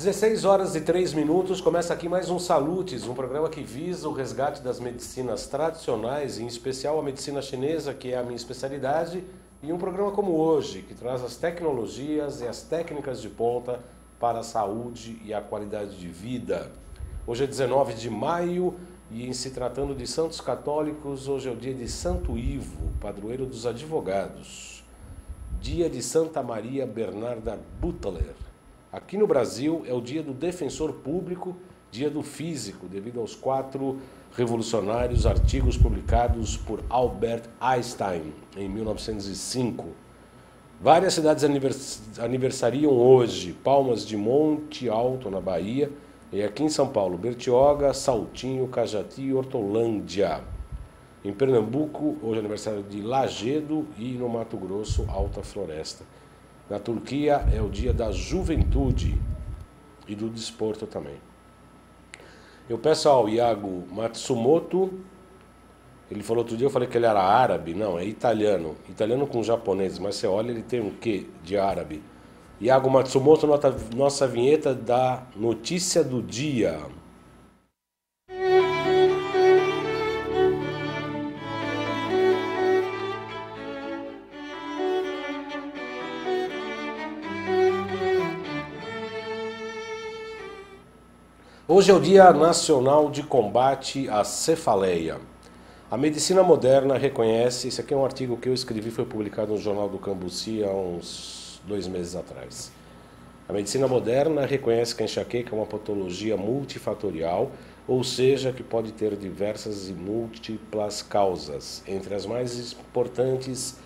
16 horas e 3 minutos, começa aqui mais um Salutes, um programa que visa o resgate das medicinas tradicionais, em especial a medicina chinesa, que é a minha especialidade, e um programa como hoje, que traz as tecnologias e as técnicas de ponta para a saúde e a qualidade de vida. Hoje é 19 de maio e, em se tratando de santos católicos, hoje é o dia de Santo Ivo, padroeiro dos advogados. Dia de Santa Maria Bernarda Butler. Aqui no Brasil é o dia do defensor público, dia do físico, devido aos 4 revolucionários artigos publicados por Albert Einstein em 1905. Várias cidades aniversariam hoje: Palmas de Monte Alto, na Bahia, e aqui em São Paulo, Bertioga, Saltinho, Cajati e Hortolândia. Em Pernambuco, hoje é aniversário de Lagedo e no Mato Grosso, Alta Floresta. Na Turquia é o dia da juventude e do desporto também. Eu peço ao Iago Matsumoto, ele falou outro dia, eu falei que ele era árabe, não, é italiano. Italiano com japonês, mas você olha, ele tem um quê de árabe? Iago Matsumoto, nossa vinheta da notícia do dia. Hoje é o Dia Nacional de Combate à Cefaleia. A medicina moderna reconhece, esse aqui é um artigo que eu escrevi, foi publicado no Jornal do Cambuci há uns 2 meses atrás. A medicina moderna reconhece que a enxaqueca é uma patologia multifatorial, ou seja, que pode ter diversas e múltiplas causas. Entre as mais importantes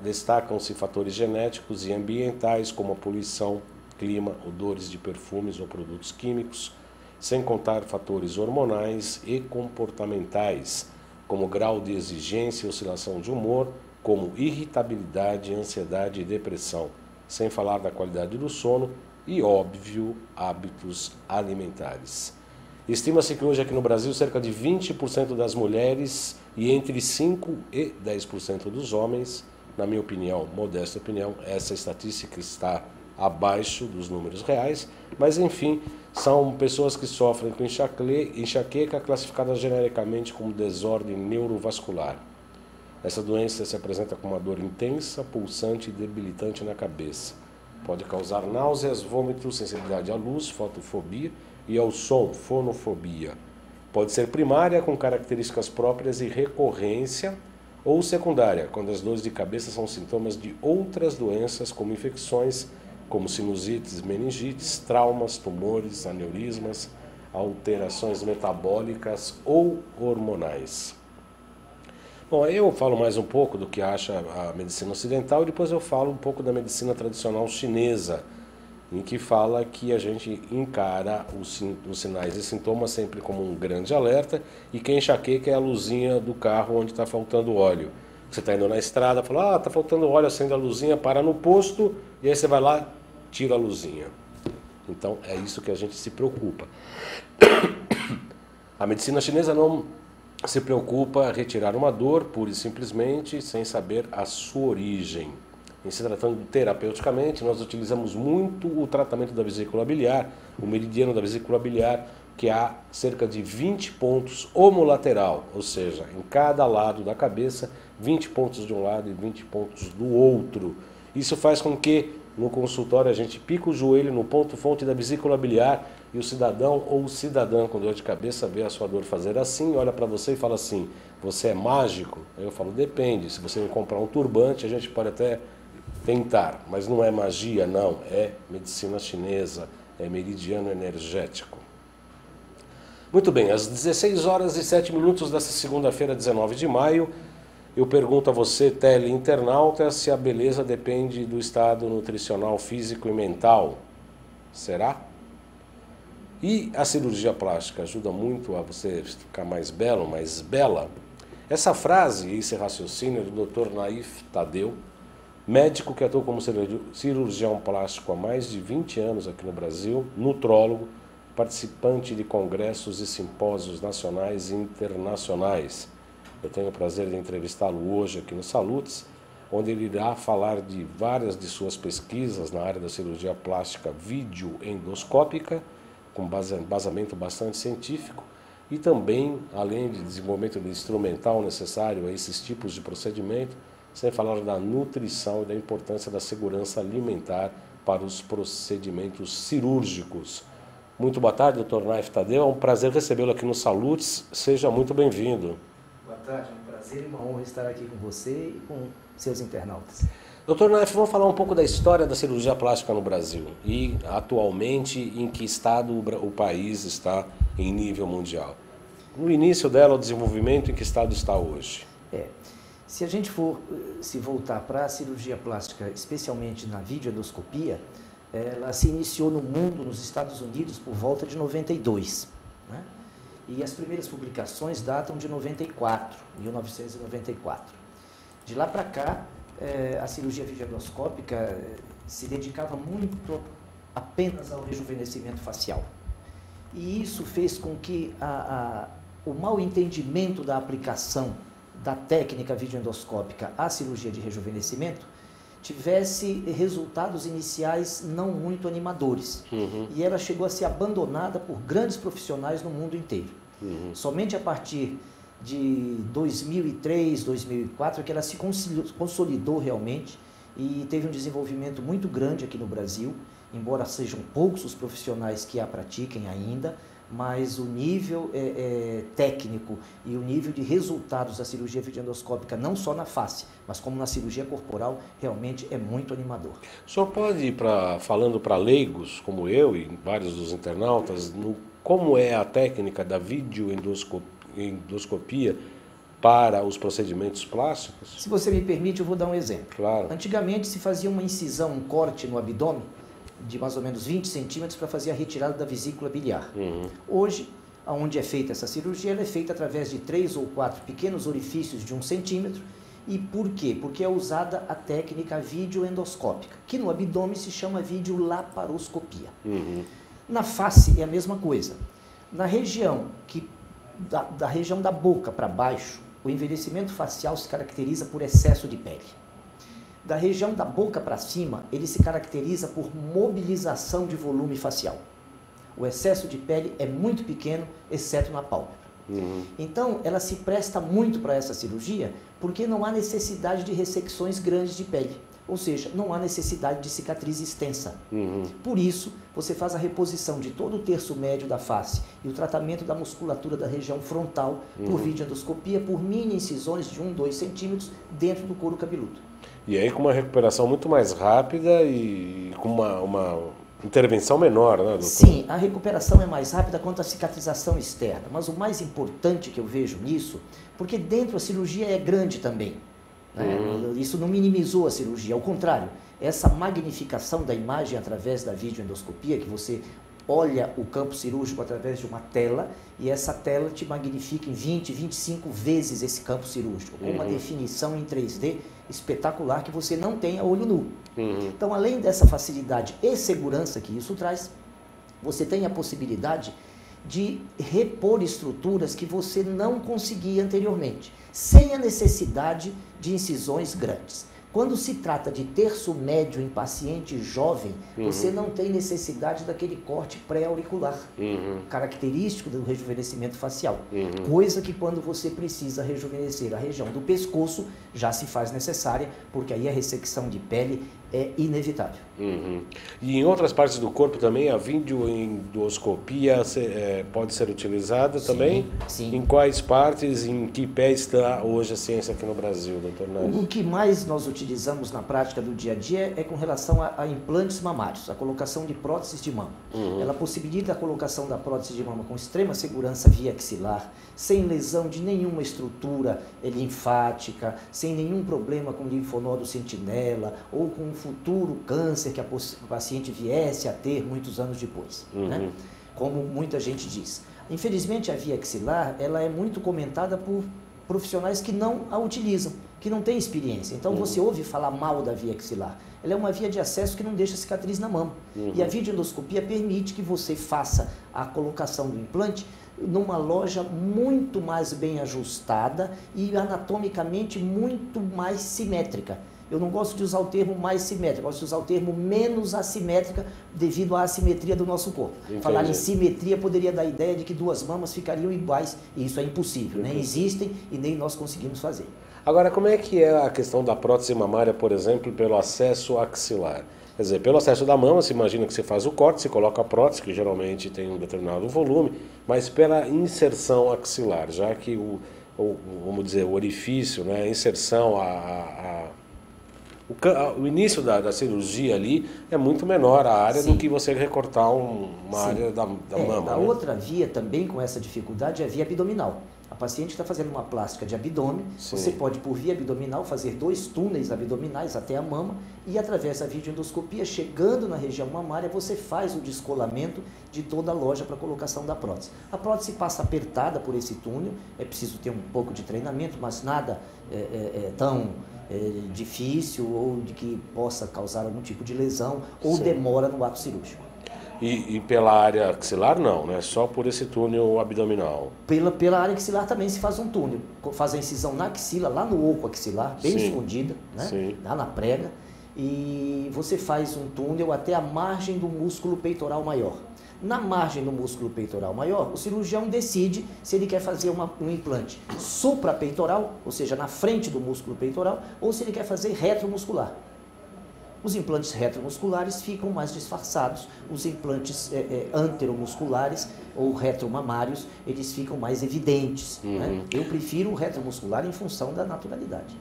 destacam-se fatores genéticos e ambientais, como a poluição, clima, odores de perfumes ou produtos químicos, sem contar fatores hormonais e comportamentais, como grau de exigência e oscilação de humor, como irritabilidade, ansiedade e depressão, sem falar da qualidade do sono e, óbvio, hábitos alimentares. Estima-se que hoje aqui no Brasil cerca de 20% das mulheres e entre 5% e 10% dos homens, na minha opinião, modesta opinião, essa estatística está abaixo dos números reais, mas enfim, são pessoas que sofrem com enxaqueca, classificada genericamente como desordem neurovascular. Essa doença se apresenta com uma dor intensa, pulsante e debilitante na cabeça. Pode causar náuseas, vômitos, sensibilidade à luz, fotofobia e ao som, fonofobia. Pode ser primária, com características próprias e recorrência, ou secundária, quando as dores de cabeça são sintomas de outras doenças, como infecções, como sinusites, meningites, traumas, tumores, aneurismas, alterações metabólicas ou hormonais. Bom, eu falo mais um pouco do que acha a medicina ocidental e depois eu falo um pouco da medicina tradicional chinesa, em que fala que a gente encara os sinais e sintomas sempre como um grande alerta e que a enxaqueca é a luzinha do carro onde está faltando óleo. Você está indo na estrada, fala, está faltando óleo, acende a luzinha, para no posto e aí você vai lá, tira a luzinha. Então é isso que a gente se preocupa. A medicina chinesa não se preocupa em retirar uma dor, pura e simplesmente, sem saber a sua origem. Em se tratando terapeuticamente, nós utilizamos muito o tratamento da vesícula biliar, o meridiano da vesícula biliar, que há cerca de 20 pontos homolateral, ou seja, em cada lado da cabeça, 20 pontos de um lado e 20 pontos do outro. Isso faz com que no consultório a gente pica o joelho no ponto-fonte da vesícula biliar e o cidadão ou cidadã com dor de cabeça vê a sua dor fazer assim, olha para você e fala assim, você é mágico? Aí eu falo, depende, se você me comprar um turbante a gente pode até tentar, mas não é magia não, é medicina chinesa, é meridiano energético. Muito bem, às 16 horas e 7 minutos desta segunda-feira, 19 de maio, eu pergunto a você, teleinternauta, se a beleza depende do estado nutricional, físico e mental. Será? E a cirurgia plástica ajuda muito a você ficar mais belo, mais bela? Essa frase, esse raciocínio é do Dr. Naif Tadeu, médico que atuou como cirurgião plástico há mais de 20 anos aqui no Brasil, nutrólogo, participante de congressos e simpósios nacionais e internacionais. Eu tenho o prazer de entrevistá-lo hoje aqui no Salutes. onde ele irá falar de várias de suas pesquisas na área da cirurgia plástica videoendoscópica, com embasamento bastante científico, e também, além de desenvolvimento de instrumental necessário a esses tipos de procedimento, sem falar da nutrição e da importância da segurança alimentar para os procedimentos cirúrgicos. Muito boa tarde, Dr. Naif Tadeu. É um prazer recebê-lo aqui no Salutes. Seja muito bem-vindo. Boa tarde, é um prazer e uma honra estar aqui com você e com seus internautas. Dr. Naif, vamos falar um pouco da história da cirurgia plástica no Brasil e, atualmente, em que estado o país está em nível mundial. No início dela, o desenvolvimento, em que estado está hoje? Se a gente for se voltar para a cirurgia plástica, especialmente na videoendoscopia, ela se iniciou no mundo, nos Estados Unidos, por volta de 92. Né? E as primeiras publicações datam de 1994. De lá para cá, a cirurgia videoendoscópica se dedicava muito apenas ao rejuvenescimento facial. E isso fez com que o mau entendimento da aplicação da técnica videoendoscópica à cirurgia de rejuvenescimento tivesse resultados iniciais não muito animadores. E ela chegou a ser abandonada por grandes profissionais no mundo inteiro. Somente a partir de 2003, 2004, que ela se consolidou realmente e teve um desenvolvimento muito grande aqui no Brasil, embora sejam poucos os profissionais que a pratiquem ainda, mas o nível técnico e o nível de resultados da cirurgia videoendoscópica, não só na face, mas como na cirurgia corporal, realmente é muito animador. O senhor pode ir falando para leigos, como eu e vários dos internautas, como é a técnica da videoendoscopia para os procedimentos plásticos? Se você me permite, eu vou dar um exemplo. Claro. Antigamente se fazia uma incisão, um corte no abdômen, de mais ou menos 20 centímetros para fazer a retirada da vesícula biliar. Hoje, onde é feita essa cirurgia, ela é feita através de 3 ou 4 pequenos orifícios de 1 centímetro. E por quê? Porque é usada a técnica videoendoscópica, que no abdômen se chama videolaparoscopia. Na face é a mesma coisa. Na região da região da boca para baixo, o envelhecimento facial se caracteriza por excesso de pele. Da região da boca para cima, ele se caracteriza por mobilização de volume facial. O excesso de pele é muito pequeno, exceto na pálpebra. Então, ela se presta muito para essa cirurgia, porque não há necessidade de ressecções grandes de pele. Ou seja, não há necessidade de cicatriz extensa. Por isso, você faz a reposição de todo o terço médio da face e o tratamento da musculatura da região frontal por videoendoscopia, por mini incisões de 1, 2 centímetros dentro do couro cabeludo. E aí com uma recuperação muito mais rápida e com uma intervenção menor, né, doutor? Sim, a recuperação é mais rápida quanto à cicatrização externa, mas o mais importante que eu vejo nisso, porque dentro a cirurgia é grande também, né? Isso não minimizou a cirurgia, ao contrário, essa magnificação da imagem através da videoendoscopia, que você olha o campo cirúrgico através de uma tela e essa tela te magnifica em 20, 25 vezes esse campo cirúrgico, com uma definição em 3D espetacular que você não tem a olho nu. Então, além dessa facilidade e segurança que isso traz, você tem a possibilidade de repor estruturas que você não conseguia anteriormente, sem a necessidade de incisões grandes. Quando se trata de terço médio em paciente jovem, você não tem necessidade daquele corte pré-auricular, característico do rejuvenescimento facial. Coisa que quando você precisa rejuvenescer a região do pescoço, já se faz necessária, porque aí a ressecção de pele é inevitável. E em outras partes do corpo também a videoendoscopia pode ser utilizada também? Sim. Em quais partes, em que pé está hoje a ciência aqui no Brasil, doutor Naif? O que mais nós utilizamos na prática do dia a dia é com relação a implantes mamários, a colocação de próteses de mama. Ela possibilita a colocação da prótese de mama com extrema segurança via axilar, sem lesão de nenhuma estrutura linfática, sem nenhum problema com linfonodo sentinela ou com um futuro câncer que o paciente viesse a ter muitos anos depois, né? Como muita gente diz. Infelizmente, a via axilar ela é muito comentada por profissionais que não a utilizam, que não têm experiência. Então, você ouve falar mal da via axilar. Ela é uma via de acesso que não deixa cicatriz na mama. E a videoendoscopia permite que você faça a colocação do implante numa loja muito mais bem ajustada e anatomicamente muito mais simétrica. Eu não gosto de usar o termo mais simétrica, eu gosto de usar o termo menos assimétrica devido à assimetria do nosso corpo. Entendi. Falar em simetria poderia dar a ideia de que duas mamas ficariam iguais, e isso é impossível, nem existem e nem nós conseguimos fazer. Agora, como é que é a questão da prótese mamária, por exemplo, pelo acesso axilar? Quer dizer, pelo acesso da mama, se imagina que você faz o corte, você coloca a prótese, que geralmente tem um determinado volume, mas pela inserção axilar, já que vamos dizer, o orifício, né, a inserção, o início da cirurgia ali é muito menor a área do que você recortar uma área da mama. A né? outra via também com essa dificuldade é a via abdominal. A paciente está fazendo uma plástica de abdômen, você pode por via abdominal fazer 2 túneis abdominais até a mama e através da videoendoscopia, chegando na região mamária, você faz o descolamento de toda a loja para colocação da prótese. A prótese passa apertada por esse túnel, é preciso ter um pouco de treinamento, mas nada tão difícil ou de que possa causar algum tipo de lesão ou demora no ato cirúrgico. E pela área axilar não, né? Só por esse túnel abdominal. Pela área axilar também se faz um túnel. Faz a incisão na axila, lá no oco axilar, bem escondida, né? Lá na prega. E você faz um túnel até a margem do músculo peitoral maior. Na margem do músculo peitoral maior, o cirurgião decide se ele quer fazer um implante suprapeitoral, ou seja, na frente do músculo peitoral, ou se ele quer fazer retromuscular. Os implantes retromusculares ficam mais disfarçados, os implantes anteromusculares ou retromamários, eles ficam mais evidentes. Né? Eu prefiro o retromuscular em função da naturalidade.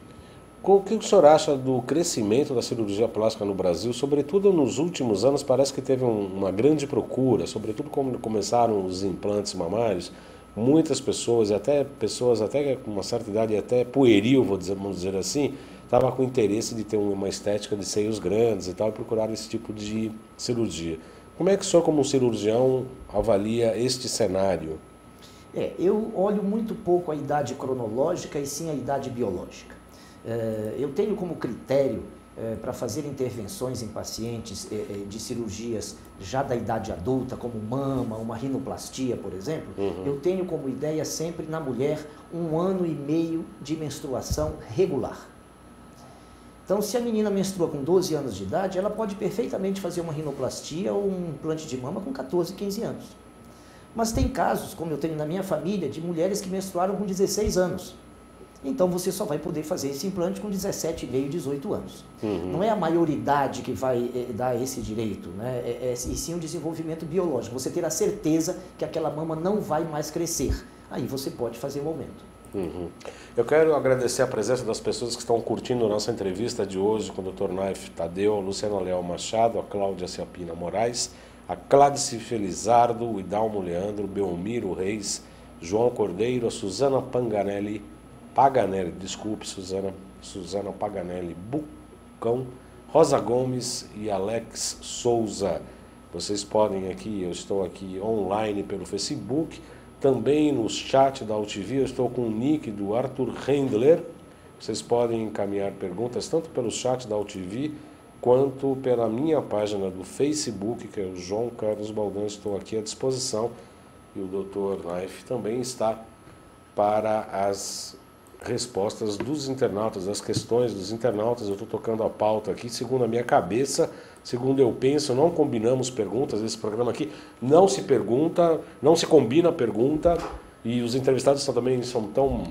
O que o senhor acha do crescimento da cirurgia plástica no Brasil? Sobretudo nos últimos anos parece que teve uma grande procura, sobretudo quando começaram os implantes mamários, muitas pessoas, até com uma certa idade, até pueril, vamos dizer assim, estava com interesse de ter uma estética de seios grandes e tal, e procuraram esse tipo de cirurgia. Como é que o senhor, como cirurgião, avalia este cenário? Eu olho muito pouco a idade cronológica e sim a idade biológica. Eu tenho como critério para fazer intervenções em pacientes de cirurgias já da idade adulta, como mama, uma rinoplastia, por exemplo, eu tenho como ideia sempre na mulher 1 ano e meio de menstruação regular. Então, se a menina menstrua com 12 anos de idade, ela pode perfeitamente fazer uma rinoplastia ou um implante de mama com 14, 15 anos. Mas tem casos, como eu tenho na minha família, de mulheres que menstruaram com 16 anos. Então, você só vai poder fazer esse implante com 17,5, 18 anos. Não é a maioridade que vai dar esse direito, né? E sim o desenvolvimento biológico. Você ter a certeza que aquela mama não vai mais crescer. Aí você pode fazer o aumento. Eu quero agradecer a presença das pessoas que estão curtindo a nossa entrevista de hoje com o Dr. Naif Tadeu, a Luciana Leal Machado, a Cláudia Ciapina Moraes, a Cláudice Felizardo, o Idalmo Leandro, Belmiro Reis, João Cordeiro, a Suzana Paganelli, Suzana Paganelli Bucão, Rosa Gomes e Alex Souza. Vocês podem aqui, eu estou aqui online pelo Facebook, também no chat da UTV, eu estou com o nick do Arthur Rendler. Vocês podem encaminhar perguntas tanto pelo chat da UTV quanto pela minha página do Facebook, que é o João Carlos Baldan. Estou aqui à disposição e o Dr. Naif também está para as respostas dos internautas, as questões dos internautas. Eu estou tocando a pauta aqui, segundo a minha cabeça, segundo eu penso, não combinamos perguntas. Esse programa aqui não se pergunta, não se combina pergunta, e os entrevistados também são tão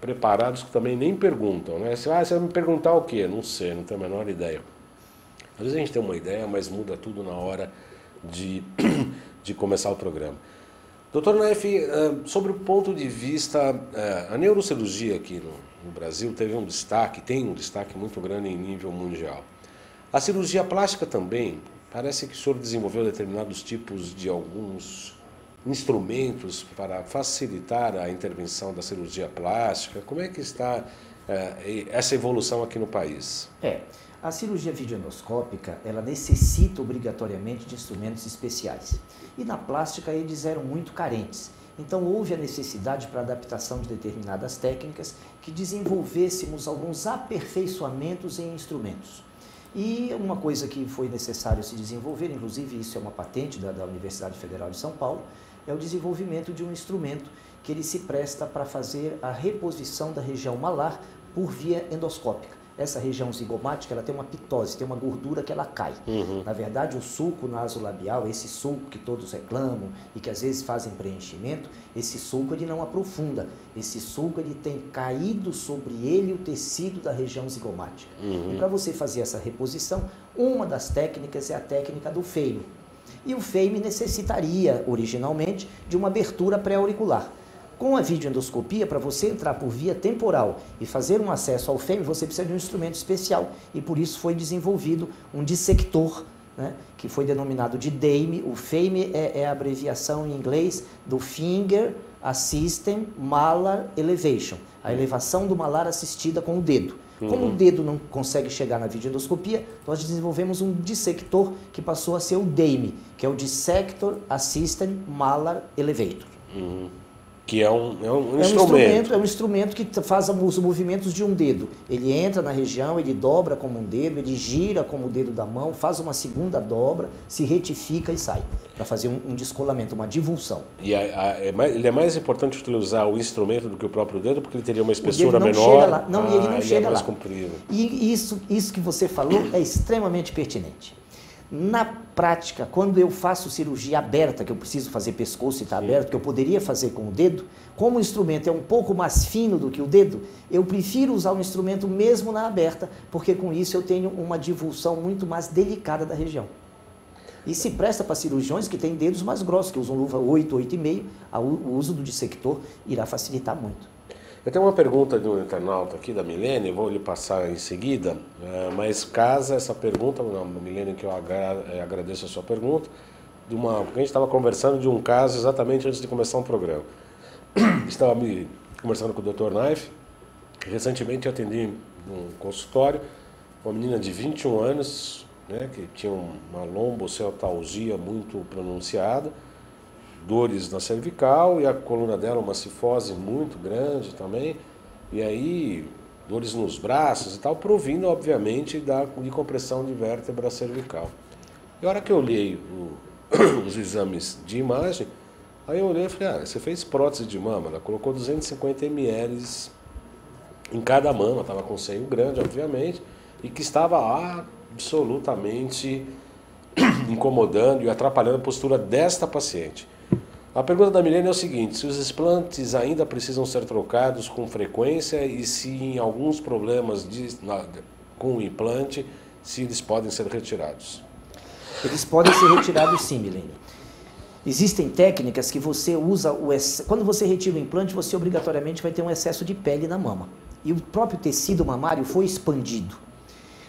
preparados que também nem perguntam, né? Você vai me perguntar o quê? Não sei, não tenho a menor ideia. Às vezes a gente tem uma ideia, mas muda tudo na hora de começar o programa. Doutor Naif, sobre o ponto de vista, a neurocirurgia aqui no Brasil tem um destaque muito grande em nível mundial. A cirurgia plástica também, parece que o senhor desenvolveu determinados tipos de alguns instrumentos para facilitar a intervenção da cirurgia plástica. Como é que está essa evolução aqui no país? A cirurgia videoendoscópica, ela necessita obrigatoriamente de instrumentos especiais. E na plástica eles eram muito carentes. Então houve a necessidade para a adaptação de determinadas técnicas que desenvolvêssemos alguns aperfeiçoamentos em instrumentos. E uma coisa que foi necessário se desenvolver, inclusive isso é uma patente da Universidade Federal de São Paulo, é o desenvolvimento de um instrumento que ele se presta para fazer a reposição da região malar por via endoscópica. essa região zigomática, ela tem uma pitose, tem uma gordura que ela cai. Na verdade, o sulco nasolabial, esse sulco que todos reclamam e que às vezes fazem preenchimento, esse sulco ele não aprofunda. Esse sulco ele tem caído sobre ele o tecido da região zigomática. E para você fazer essa reposição, uma das técnicas é a técnica do FEIM. E o FEIM necessitaria, originalmente, de uma abertura pré-auricular. Com a videoendoscopia, para você entrar por via temporal e fazer um acesso ao FEIM, você precisa de um instrumento especial. E por isso foi desenvolvido um dissector, né, que foi denominado de DAME. O FEIM é a abreviação em inglês do Finger Assisted Malar Elevation, a elevação do malar assistida com o dedo. Como o dedo não consegue chegar na videoendoscopia, nós desenvolvemos um dissector que passou a ser o DAME, que é o Dissector Assisted Malar Elevator. Que é um instrumento. É um instrumento que faz os movimentos de um dedo. Ele entra na região, ele dobra como um dedo, ele gira como o dedo da mão, faz uma segunda dobra, se retifica e sai, para fazer um descolamento, uma divulsão. E ele é mais importante utilizar o instrumento do que o próprio dedo, porque ele teria uma espessura não menor. Chega lá. Não, e ele não chega é mais lá. comprido. E isso que você falou é extremamente pertinente. Na prática, quando eu faço cirurgia aberta, que eu preciso fazer pescoço e está aberto, que eu poderia fazer com o dedo, como o instrumento é um pouco mais fino do que o dedo, eu prefiro usar o instrumento mesmo na aberta, porque com isso eu tenho uma divulsão muito mais delicada da região. E se presta para cirurgiões que têm dedos mais grossos, que usam luva 8, 8,5, o uso do dissector irá facilitar muito. Eu tenho uma pergunta de um internauta aqui, da Milene, vou lhe passar em seguida, mas casa essa pergunta, Milene, que eu agradeço a sua pergunta, porque a gente estava conversando de um caso exatamente antes de começar um programa. Estava conversando com o Dr. Naif, que recentemente eu atendi num consultório, uma menina de 21 anos, né, que tinha uma lombocetalgia muito pronunciada, dores na cervical e a coluna dela, uma cifose muito grande também, e aí dores nos braços e tal, provindo, obviamente, de compressão de vértebra cervical. E a hora que eu olhei os exames de imagem, aí eu olhei e falei, você fez prótese de mama, ela colocou 250 ml em cada mama, estava com seio grande, obviamente, e que estava absolutamente incomodando e atrapalhando a postura desta paciente. A pergunta da Milene é o seguinte, se os implantes ainda precisam ser trocados com frequência e se em alguns problemas com o implante, se eles podem ser retirados. Eles podem ser retirados sim, Milene. Existem técnicas que você usa, quando você retira o implante, você obrigatoriamente vai ter um excesso de pele na mama. E o próprio tecido mamário foi expandido.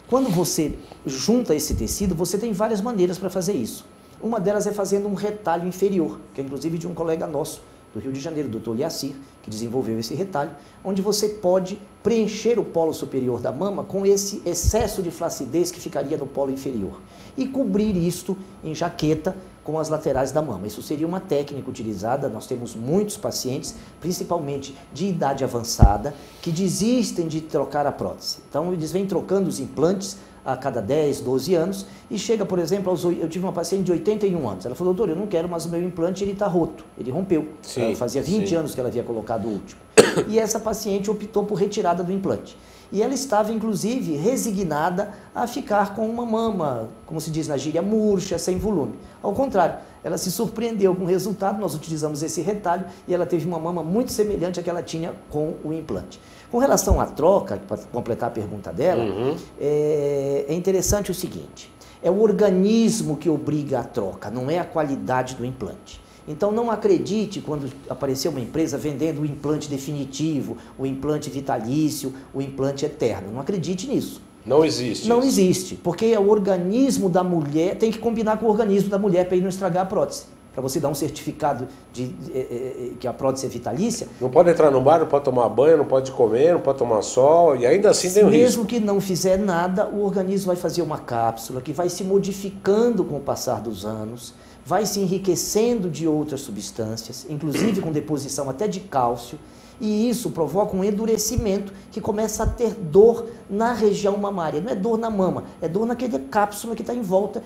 Quando você junta esse tecido, você tem várias maneiras para fazer isso. Uma delas é fazendo um retalho inferior, que é inclusive de um colega nosso do Rio de Janeiro, o Dr. Liacir, que desenvolveu esse retalho, onde você pode preencher o polo superior da mama com esse excesso de flacidez que ficaria no polo inferior e cobrir isto em jaqueta com as laterais da mama. Isso seria uma técnica utilizada, nós temos muitos pacientes, principalmente de idade avançada, que desistem de trocar a prótese. Então eles vêm trocando os implantes a cada 10, 12 anos, e chega, por exemplo, eu tive uma paciente de 81 anos, ela falou, doutor, eu não quero mais o meu implante, ele está roto, ele rompeu. Sim, fazia 20 anos que ela havia colocado o último. E essa paciente optou por retirada do implante. E ela estava, inclusive, resignada a ficar com uma mama, como se diz na gíria, murcha, sem volume. Ao contrário, ela se surpreendeu com o resultado, nós utilizamos esse retalho e ela teve uma mama muito semelhante à que ela tinha com o implante. Com relação à troca, para completar a pergunta dela, é interessante o seguinte, é o organismo que obriga a troca, não é a qualidade do implante. Então não acredite quando aparecer uma empresa vendendo o implante definitivo, o implante vitalício, o implante eterno. Não acredite nisso. Não existe. Não existe, porque o organismo da mulher tem que combinar com o organismo da mulher para ele não estragar a prótese. Para você dar um certificado de que a prótese é vitalícia. Não pode entrar no bar, não pode tomar banho, não pode comer, não pode tomar sol, e ainda assim tem o risco. Mesmo que não fizer nada, o organismo vai fazer uma cápsula que vai se modificando com o passar dos anos, vai se enriquecendo de outras substâncias, inclusive com deposição até de cálcio, e isso provoca um endurecimento que começa a ter dor na região mamária. Não é dor na mama, é dor naquela cápsula que está em volta,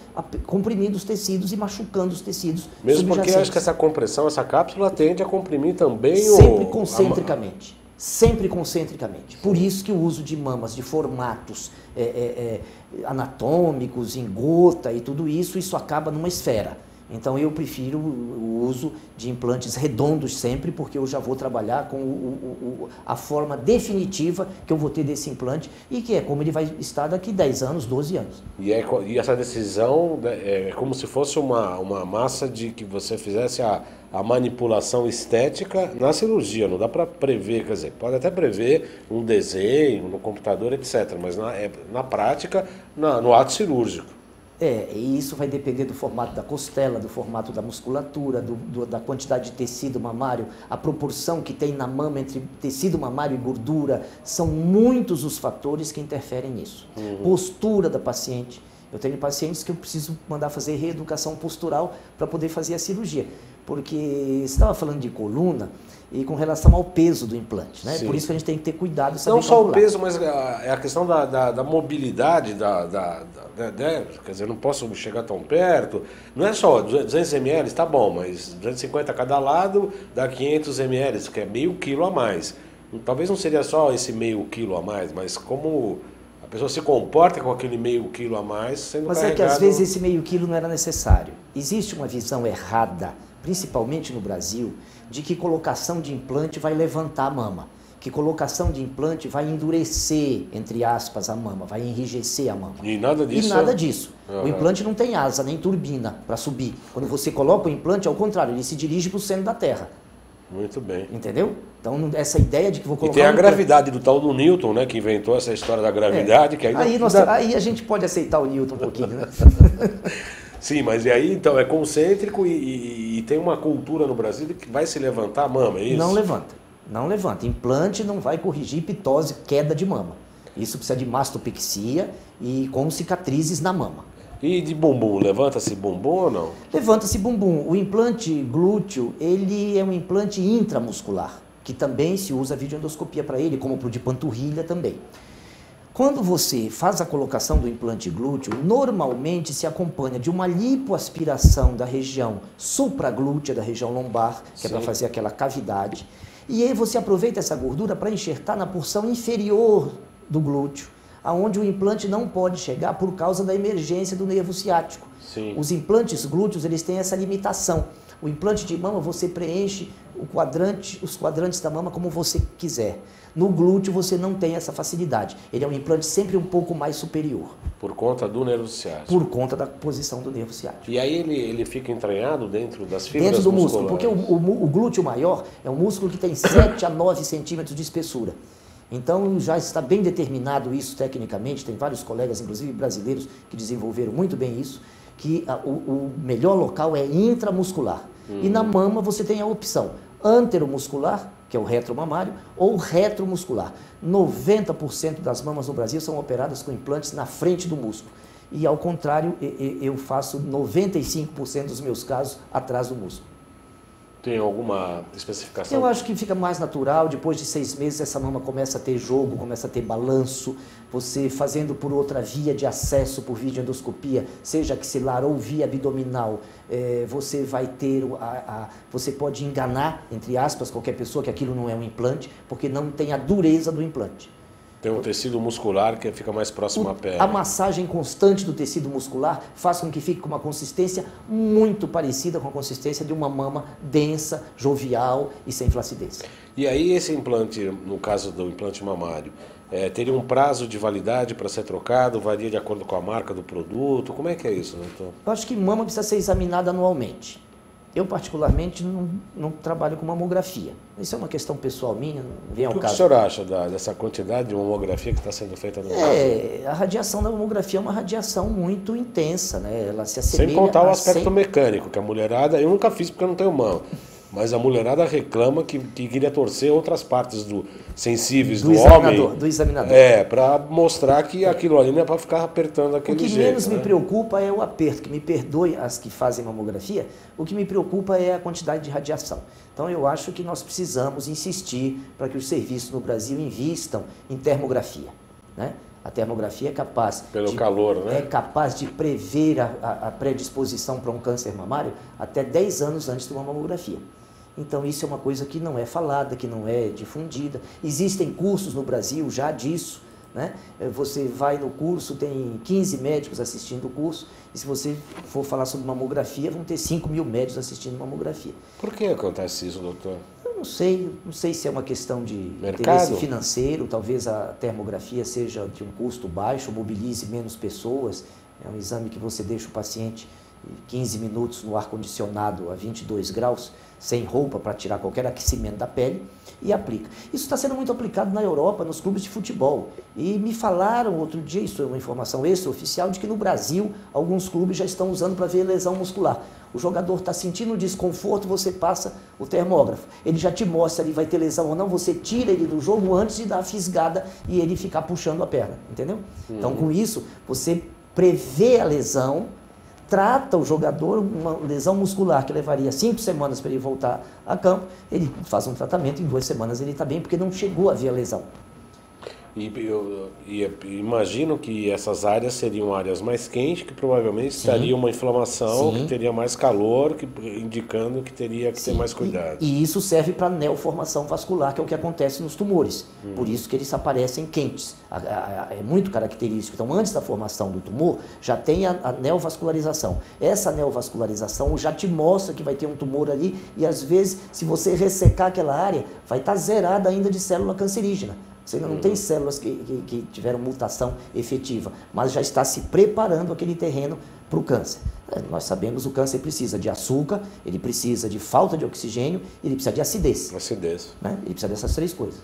comprimindo os tecidos e machucando os tecidos. Mesmo porque eu acho que essa compressão, essa cápsula tende a comprimir também sempre concentricamente. sempre concentricamente. Por isso que o uso de mamas de formatos anatômicos, em gota e tudo isso, isso acaba numa esfera. Então eu prefiro o uso de implantes redondos sempre, porque eu já vou trabalhar com a forma definitiva que eu vou ter desse implante e que é como ele vai estar daqui 10 anos, 12 anos. E essa decisão é como se fosse uma massa de que você fizesse a manipulação estética na cirurgia, não dá para prever, quer dizer, pode até prever um desenho no computador, etc., mas na prática, no ato cirúrgico. E isso vai depender do formato da costela, do formato da musculatura, da quantidade de tecido mamário, a proporção que tem na mama entre tecido mamário e gordura. São muitos os fatores que interferem nisso. Postura da paciente. Eu tenho pacientes que eu preciso mandar fazer reeducação postural para poder fazer a cirurgia. Porque você estava falando de coluna e com relação ao peso do implante, né? Por isso que a gente tem que ter cuidado. Não só o peso, mas é a questão da mobilidade, quer dizer, não posso chegar tão perto. Não é só 200 ml, tá bom, mas 250 a cada lado dá 500 ml, que é meio quilo a mais. Talvez não seria só esse meio quilo a mais, mas como a pessoa se comporta com aquele meio quilo a mais sendo Mas carregado... é que às vezes esse meio quilo não era necessário. Existe uma visão errada, principalmente no Brasil, de que colocação de implante vai levantar a mama, que colocação de implante vai endurecer, entre aspas, a mama, vai enrijecer a mama. E nada disso? E nada disso. O implante não tem asa, nem turbina para subir. Quando você coloca o implante, ao contrário, ele se dirige para o centro da Terra. Muito bem. Entendeu? Então, essa ideia de que vou colocar... E tem a gravidade do tal do Newton, né, que inventou essa história da gravidade, que ainda... Aí a gente pode aceitar o Newton um pouquinho, né? Sim, mas e aí então é concêntrico e tem uma cultura no Brasil que vai se levantar a mama, é isso? Não levanta, não levanta. Implante não vai corrigir pitose, queda de mama. Isso precisa de mastopexia e com cicatrizes na mama. E de bumbum, levanta-se bumbum ou não? Levanta-se bumbum. O implante glúteo, ele é um implante intramuscular, que também se usa videoendoscopia para ele, como para o de panturrilha também. Quando você faz a colocação do implante glúteo, normalmente se acompanha de uma lipoaspiração da região supraglútea, da região lombar, que é para fazer aquela cavidade. E aí você aproveita essa gordura para enxertar na porção inferior do glúteo, aonde o implante não pode chegar por causa da emergência do nervo ciático. Sim. Os implantes glúteos, eles têm essa limitação. O implante de mama, você preenche os quadrantes da mama como você quiser. No glúteo, você não tem essa facilidade. Ele é um implante sempre um pouco mais superior. Por conta do nervo ciático. Por conta da posição do nervo ciático. E aí ele fica entranhado dentro das fibras dentro do musculares. músculo, porque o glúteo maior é um músculo que tem 7 a 9 centímetros de espessura. Então já está bem determinado isso tecnicamente, tem vários colegas, inclusive brasileiros, que desenvolveram muito bem isso, que o melhor local é intramuscular. E na mama você tem a opção anteromuscular, que é o retromamário, ou retromuscular. 90% das mamas no Brasil são operadas com implantes na frente do músculo. E ao contrário, eu faço 95% dos meus casos atrás do músculo. Tem alguma especificação? Eu acho que fica mais natural, depois de 6 meses essa mama começa a ter jogo, começa a ter balanço, você fazendo por outra via de acesso por videoendoscopia, seja axilar ou via abdominal, você vai ter, você pode enganar, entre aspas, qualquer pessoa que aquilo não é um implante, porque não tem a dureza do implante. Tem um tecido muscular que fica mais próximo à pele. A massagem constante do tecido muscular faz com que fique com uma consistência muito parecida com a consistência de uma mama densa, jovial e sem flacidez. E aí esse implante, no caso do implante mamário, teria um prazo de validade para ser trocado? Varia de acordo com a marca do produto? Como é que é isso, doutor? Eu acho que mama precisa ser examinada anualmente. Eu, particularmente, não trabalho com mamografia. Isso é uma questão pessoal minha, não vem ao caso. O que o senhor acha dessa quantidade de mamografia que está sendo feita no Brasil? A radiação da mamografia é uma radiação muito intensa, né? Ela se assemelha... Sem contar o aspecto mecânico, que a mulherada... Eu nunca fiz porque eu não tenho mão. Mas a mulherada reclama que queria torcer outras partes sensíveis do homem. Do examinador. Para mostrar que aquilo ali não é para ficar apertando aquele jeito. O que menos me preocupa é o aperto, que me perdoe as que fazem mamografia, o que me preocupa é a quantidade de radiação. Então eu acho que nós precisamos insistir para que os serviços no Brasil invistam em termografia, né? A termografia é capaz... Pelo calor, né? É capaz de prever a predisposição para um câncer mamário até 10 anos antes de uma mamografia. Então isso é uma coisa que não é falada, que não é difundida. Existem cursos no Brasil já disso, né? Você vai no curso, tem 15 médicos assistindo o curso, e se você for falar sobre mamografia, vão ter 5 mil médicos assistindo mamografia. Por que acontece isso, doutor? Eu não sei se é uma questão de mercado, interesse financeiro, talvez a termografia seja de um custo baixo, mobilize menos pessoas, é um exame que você deixa o paciente 15 minutos no ar-condicionado a 22 graus, sem roupa para tirar qualquer aquecimento da pele e aplica. Isso está sendo muito aplicado na Europa, nos clubes de futebol. E me falaram outro dia, isso é uma informação extraoficial, de que no Brasil alguns clubes já estão usando para ver lesão muscular. O jogador está sentindo desconforto, você passa o termógrafo. Ele já te mostra se vai ter lesão ou não, você tira ele do jogo antes de dar a fisgada e ele ficar puxando a perna, entendeu? Então com isso, você prevê a lesão, trata o jogador, uma lesão muscular que levaria 5 semanas para ele voltar a campo, ele faz um tratamento, em 2 semanas ele está bem, porque não chegou a ver a lesão. E eu imagino que essas áreas seriam áreas mais quentes, que provavelmente estaria uma inflamação, que teria mais calor, indicando que teria que ter mais cuidado. E isso serve para a neoformação vascular, que é o que acontece nos tumores. Por isso que eles aparecem quentes. É muito característico. Então, antes da formação do tumor, já tem a neovascularização. Essa neovascularização já te mostra que vai ter um tumor ali e, às vezes, se você ressecar aquela área, vai estar zerada ainda de célula cancerígena. Você ainda não tem células que tiveram mutação efetiva, mas já está se preparando aquele terreno para o câncer. Nós sabemos que o câncer precisa de açúcar, ele precisa de falta de oxigênio, ele precisa de acidez. Acidez. Né? Ele precisa dessas 3 coisas.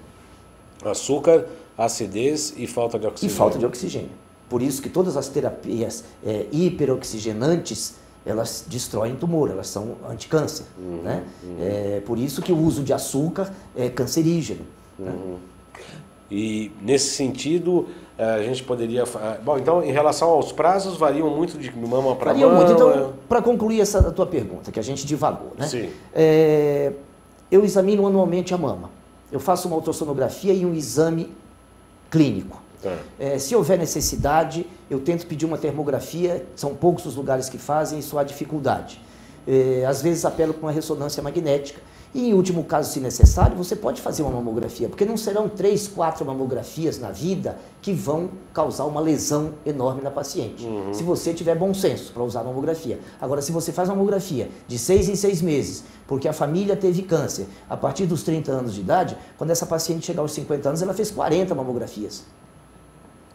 Açúcar, acidez e falta de oxigênio. E falta de oxigênio. Por isso que todas as terapias hiperoxigenantes, elas destroem tumor, elas são anticâncer. Né? Por isso que o uso de açúcar é cancerígeno. Né? E nesse sentido, a gente poderia... Bom, então, em relação aos prazos, variam muito de mama para mama? Variam muito. Então, para concluir essa tua pergunta, que a gente divagou, né? Sim. Eu examino anualmente a mama. Eu faço uma ultrassonografia e um exame clínico. Se houver necessidade, eu tento pedir uma termografia, são poucos os lugares que fazem, isso há dificuldade. Às vezes apelo para uma ressonância magnética. E, em último caso, se necessário, você pode fazer uma mamografia, porque não serão 3, 4 mamografias na vida que vão causar uma lesão enorme na paciente. Se você tiver bom senso para usar a mamografia. Agora, se você faz uma mamografia de 6 em 6 meses, porque a família teve câncer, a partir dos 30 anos de idade, quando essa paciente chegar aos 50 anos, ela fez 40 mamografias.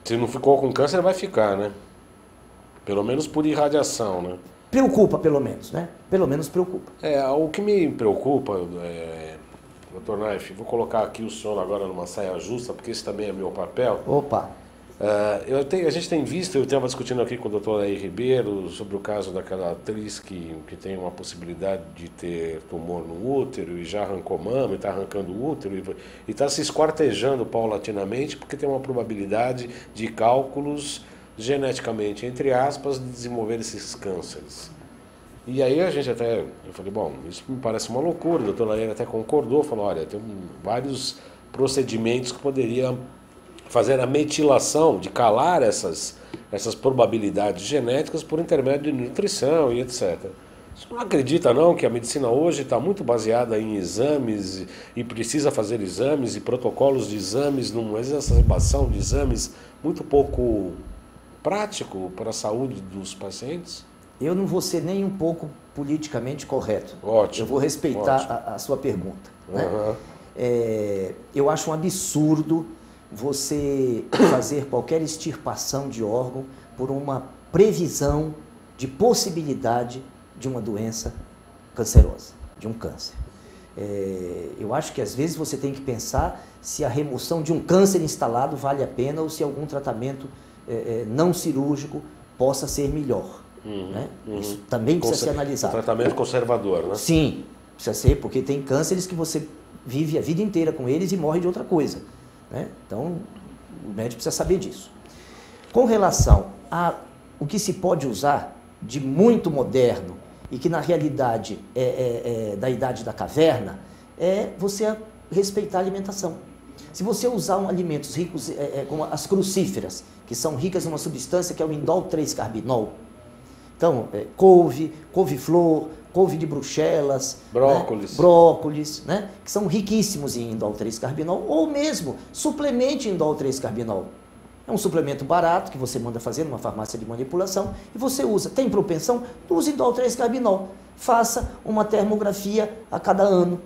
Se não ficou com câncer, vai ficar, né? Pelo menos por irradiação, né? Preocupa, pelo menos, né? Pelo menos preocupa. O que me preocupa, doutor Naif, vou colocar aqui o senhor agora numa saia justa, porque esse também é meu papel. Opa! A gente tem visto, eu estava discutindo aqui com o doutor Air Ribeiro sobre o caso daquela atriz que tem uma possibilidade de ter tumor no útero e já arrancou mama, e está arrancando o útero e está se esquartejando paulatinamente porque tem uma probabilidade de cálculos geneticamente, entre aspas, de desenvolver esses cânceres. E aí eu falei, bom, isso me parece uma loucura, o doutor Laíra até concordou, falou, olha, tem vários procedimentos que poderia fazer a metilação, de calar essas probabilidades genéticas por intermédio de nutrição e etc. Você não acredita não que a medicina hoje está muito baseada em exames e precisa fazer exames e protocolos de exames, numa exacerbação de exames muito pouco prático para a saúde dos pacientes? Eu não vou ser nem um pouco politicamente correto. Ótimo. Eu vou respeitar a sua pergunta. Né? Eu acho um absurdo você fazer qualquer extirpação de órgão por uma previsão de possibilidade de uma doença cancerosa, de um câncer. Eu acho que às vezes você tem que pensar se a remoção de um câncer instalado vale a pena ou se algum tratamento não cirúrgico possa ser melhor. Né? Isso também precisa ser analisado. Um tratamento conservador, né? Sim, precisa ser, porque tem cânceres que você vive a vida inteira com eles e morre de outra coisa. Né? Então, o médico precisa saber disso. Com relação a o que se pode usar de muito moderno e que na realidade é da idade da caverna, é você respeitar a alimentação. Se você usar alimentos ricos, como as crucíferas, que são ricas numa substância que é o indol 3-carbinol, Então, couve, couve-flor, couve de Bruxelas, brócolis, né? Brócolis, né? Que são riquíssimos em indol 3-carbinol, ou mesmo suplemente indol 3-carbinol. É um suplemento barato que você manda fazer numa farmácia de manipulação e você usa. Tem propensão? Use indol 3-carbinol. Faça uma termografia a cada ano.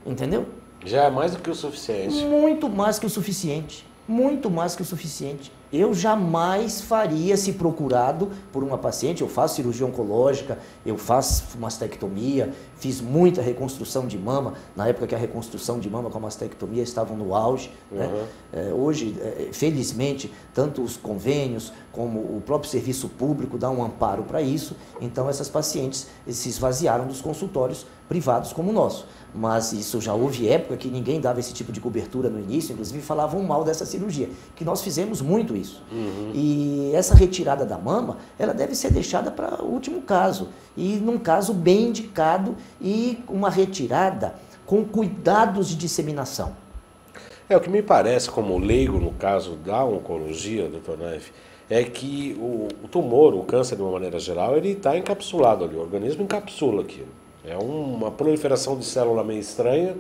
Entendeu? Já é mais do que o suficiente. Muito mais que o suficiente. Muito mais que o suficiente. Eu jamais faria, se procurado por uma paciente, eu faço cirurgia oncológica, eu faço mastectomia, fiz muita reconstrução de mama, na época que a reconstrução de mama com a mastectomia estavam no auge. Né? Hoje, felizmente, tanto os convênios como o próprio serviço público dá um amparo para isso, então essas pacientes se esvaziaram dos consultórios privados como o nosso. Mas isso já houve época que ninguém dava esse tipo de cobertura no início, inclusive falavam mal dessa cirurgia, que nós fizemos muito isso. E essa retirada da mama, ela deve ser deixada para o último caso, e num caso bem indicado e uma retirada com cuidados de disseminação. O que me parece, como leigo no caso da oncologia, Dr. Naif, é que o tumor, o câncer de uma maneira geral, ele está encapsulado ali, o organismo encapsula aquilo. É uma proliferação de célula meio estranha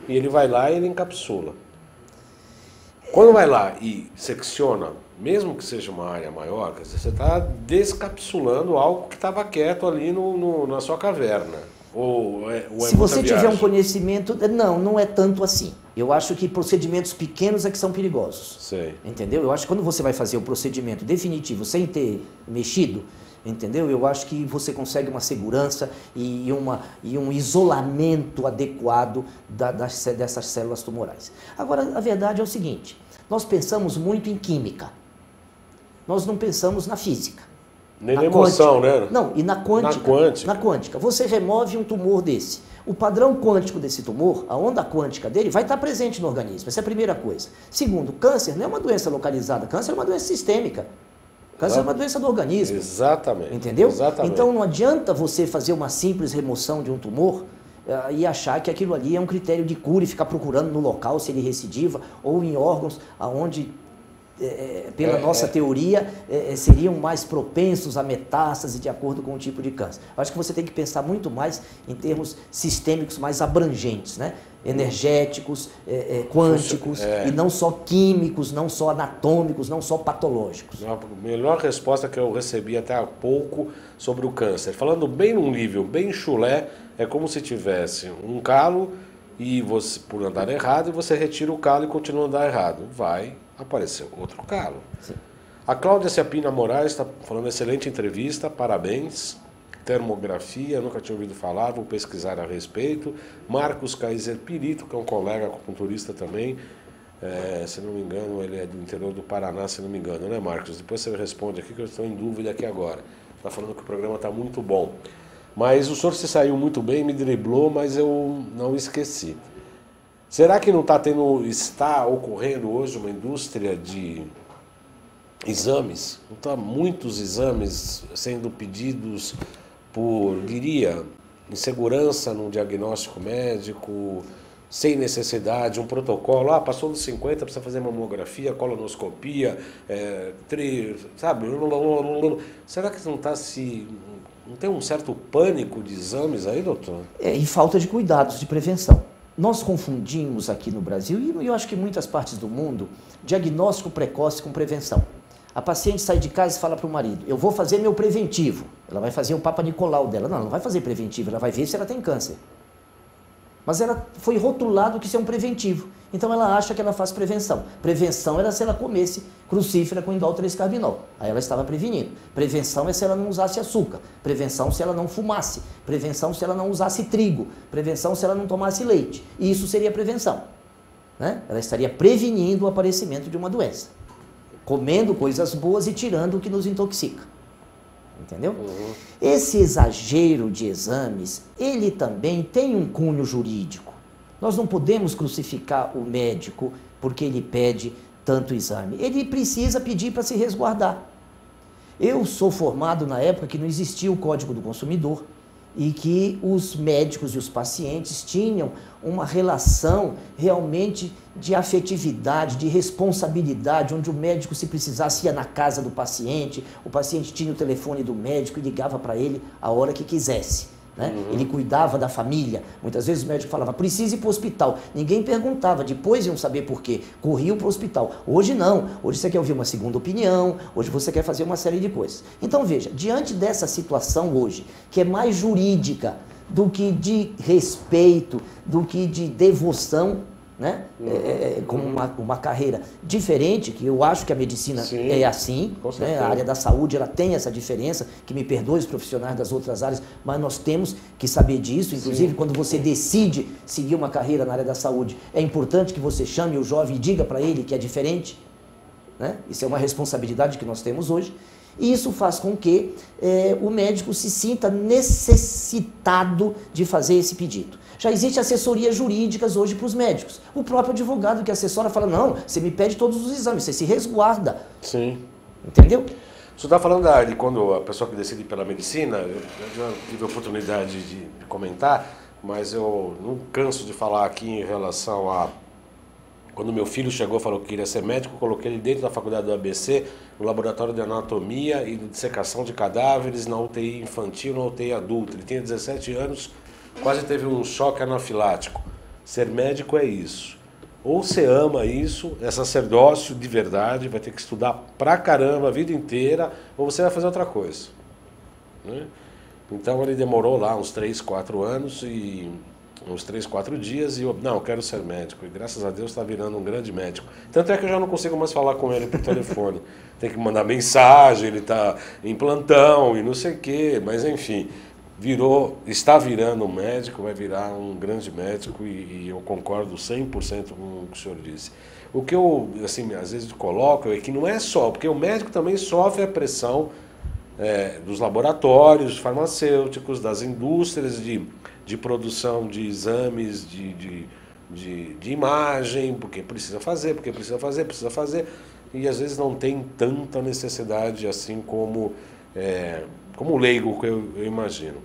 e ele vai lá e ele encapsula. Quando vai lá e secciona, mesmo que seja uma área maior, quer dizer, você está descapsulando algo que estava quieto ali na sua caverna. Ou se você tiver um conhecimento, não é tanto assim. Eu acho que procedimentos pequenos é que são perigosos. Sei. Entendeu? Eu acho que quando você vai fazer o procedimento definitivo sem ter mexido, entendeu? Eu acho que você consegue uma segurança e um isolamento adequado dessas células tumorais. Agora, a verdade é o seguinte, nós pensamos muito em química, nós não pensamos na física. Nem na emoção, né? Não, e na quântica. Na quântica. Você remove um tumor desse. O padrão quântico desse tumor, a onda quântica dele, vai estar presente no organismo. Essa é a primeira coisa. Segundo, câncer não é uma doença localizada, câncer é uma doença sistêmica. Câncer é uma doença do organismo. Exatamente. Entendeu? Exatamente. Então não adianta você fazer uma simples remoção de um tumor e achar que aquilo ali é um critério de cura e ficar procurando no local se ele recidiva ou em órgãos onde, pela nossa teoria, seriam mais propensos a metástase de acordo com o tipo de câncer. Acho que você tem que pensar muito mais em termos sistêmicos mais abrangentes, né? Energéticos, quânticos, e não só químicos, não só anatômicos, não só patológicos. A melhor resposta que eu recebi até há pouco sobre o câncer, falando bem num nível bem chulé, é como se tivesse um calo e você, por andar errado, e você retira o calo e continua a andar errado. Vai aparecer outro calo. Sim. A Cláudia Ciapina Moraes está falando excelente entrevista, parabéns. Termografia, nunca tinha ouvido falar, vou pesquisar a respeito. Marcos Kaiser Pirito, que é um colega acupunturista também, se não me engano, ele é do interior do Paraná, se não me engano, né, Marcos? Depois você responde aqui, que eu estou em dúvida aqui agora. Está falando que o programa está muito bom. Mas o senhor se saiu muito bem, me driblou, mas eu não esqueci. Será que não está ocorrendo hoje uma indústria de exames? Não está muitos exames sendo pedidos por, diria, insegurança no diagnóstico médico, sem necessidade, um protocolo, passou dos 50, precisa fazer mamografia, colonoscopia, sabe? Será que não tem um certo pânico de exames aí, doutor? E falta de cuidados de prevenção. Nós confundimos aqui no Brasil, e eu acho que em muitas partes do mundo, diagnóstico precoce com prevenção. A paciente sai de casa e fala para o marido, eu vou fazer meu preventivo. Ela vai fazer o Papa Nicolau dela. Não, ela não vai fazer preventivo, ela vai ver se ela tem câncer. Mas ela foi rotulado que isso é um preventivo. Então ela acha que ela faz prevenção. Prevenção era se ela comesse crucífera com indol 3-carbinol. Aí ela estava prevenindo. Prevenção é se ela não usasse açúcar. Prevenção se ela não fumasse. Prevenção se ela não usasse trigo. Prevenção se ela não tomasse leite. E isso seria prevenção. Né? Ela estaria prevenindo o aparecimento de uma doença. Comendo coisas boas e tirando o que nos intoxica. Entendeu? Esse exagero de exames, ele também tem um cunho jurídico. Nós não podemos crucificar o médico porque ele pede tanto exame. Ele precisa pedir para se resguardar. Eu sou formado na época que não existia o Código do Consumidor e que os médicos e os pacientes tinham uma relação realmente de afetividade, de responsabilidade, onde o médico, se precisasse, ia na casa do paciente, o paciente tinha o telefone do médico e ligava para ele a hora que quisesse. Né? Ele cuidava da família. Muitas vezes o médico falava, precisa ir para o hospital. Ninguém perguntava, depois iam saber por quê. Corriam para o hospital. Hoje não. Hoje você quer ouvir uma segunda opinião, hoje você quer fazer uma série de coisas. Então veja, diante dessa situação hoje, que é mais jurídica do que de respeito, do que de devoção, né? Como uma carreira diferente, que eu acho que a medicina é assim, né? A área da saúde ela tem essa diferença, que me perdoe os profissionais das outras áreas, mas nós temos que saber disso, inclusive quando você decide seguir uma carreira na área da saúde, é importante que você chame o jovem e diga para ele que é diferente, né? Isso é uma responsabilidade que nós temos hoje. E isso faz com que o médico se sinta necessitado de fazer esse pedido. Já existem assessorias jurídicas hoje para os médicos. O próprio advogado que assessora fala, não, você me pede todos os exames, você se resguarda. Sim. Entendeu? Você está falando de quando a pessoa que decide pela medicina, eu já tive a oportunidade de comentar, mas eu não canso de falar aqui em relação a... Quando meu filho chegou e falou que queria ser médico, eu coloquei ele dentro da faculdade do ABC, no laboratório de anatomia e de dissecação de cadáveres, na UTI infantil, na UTI adulta. Ele tinha 17 anos, quase teve um choque anafilático. Ser médico é isso. Ou você ama isso, é sacerdócio de verdade, vai ter que estudar pra caramba a vida inteira, ou você vai fazer outra coisa. Né? Então ele demorou lá uns 3, 4 anos e... uns 3, 4 dias e eu quero ser médico. E graças a Deus está virando um grande médico. Tanto é que eu já não consigo mais falar com ele por telefone. Tem que mandar mensagem, ele está em plantão e não sei o quê. Mas enfim, está virando um médico, vai virar um grande médico e eu concordo 100% com o que o senhor disse. O que eu, assim, às vezes coloco é que não é só, porque o médico também sofre a pressão dos laboratórios farmacêuticos, das indústrias de produção de exames, de imagem, porque precisa fazer, e às vezes não tem tanta necessidade assim como o leigo que eu imagino.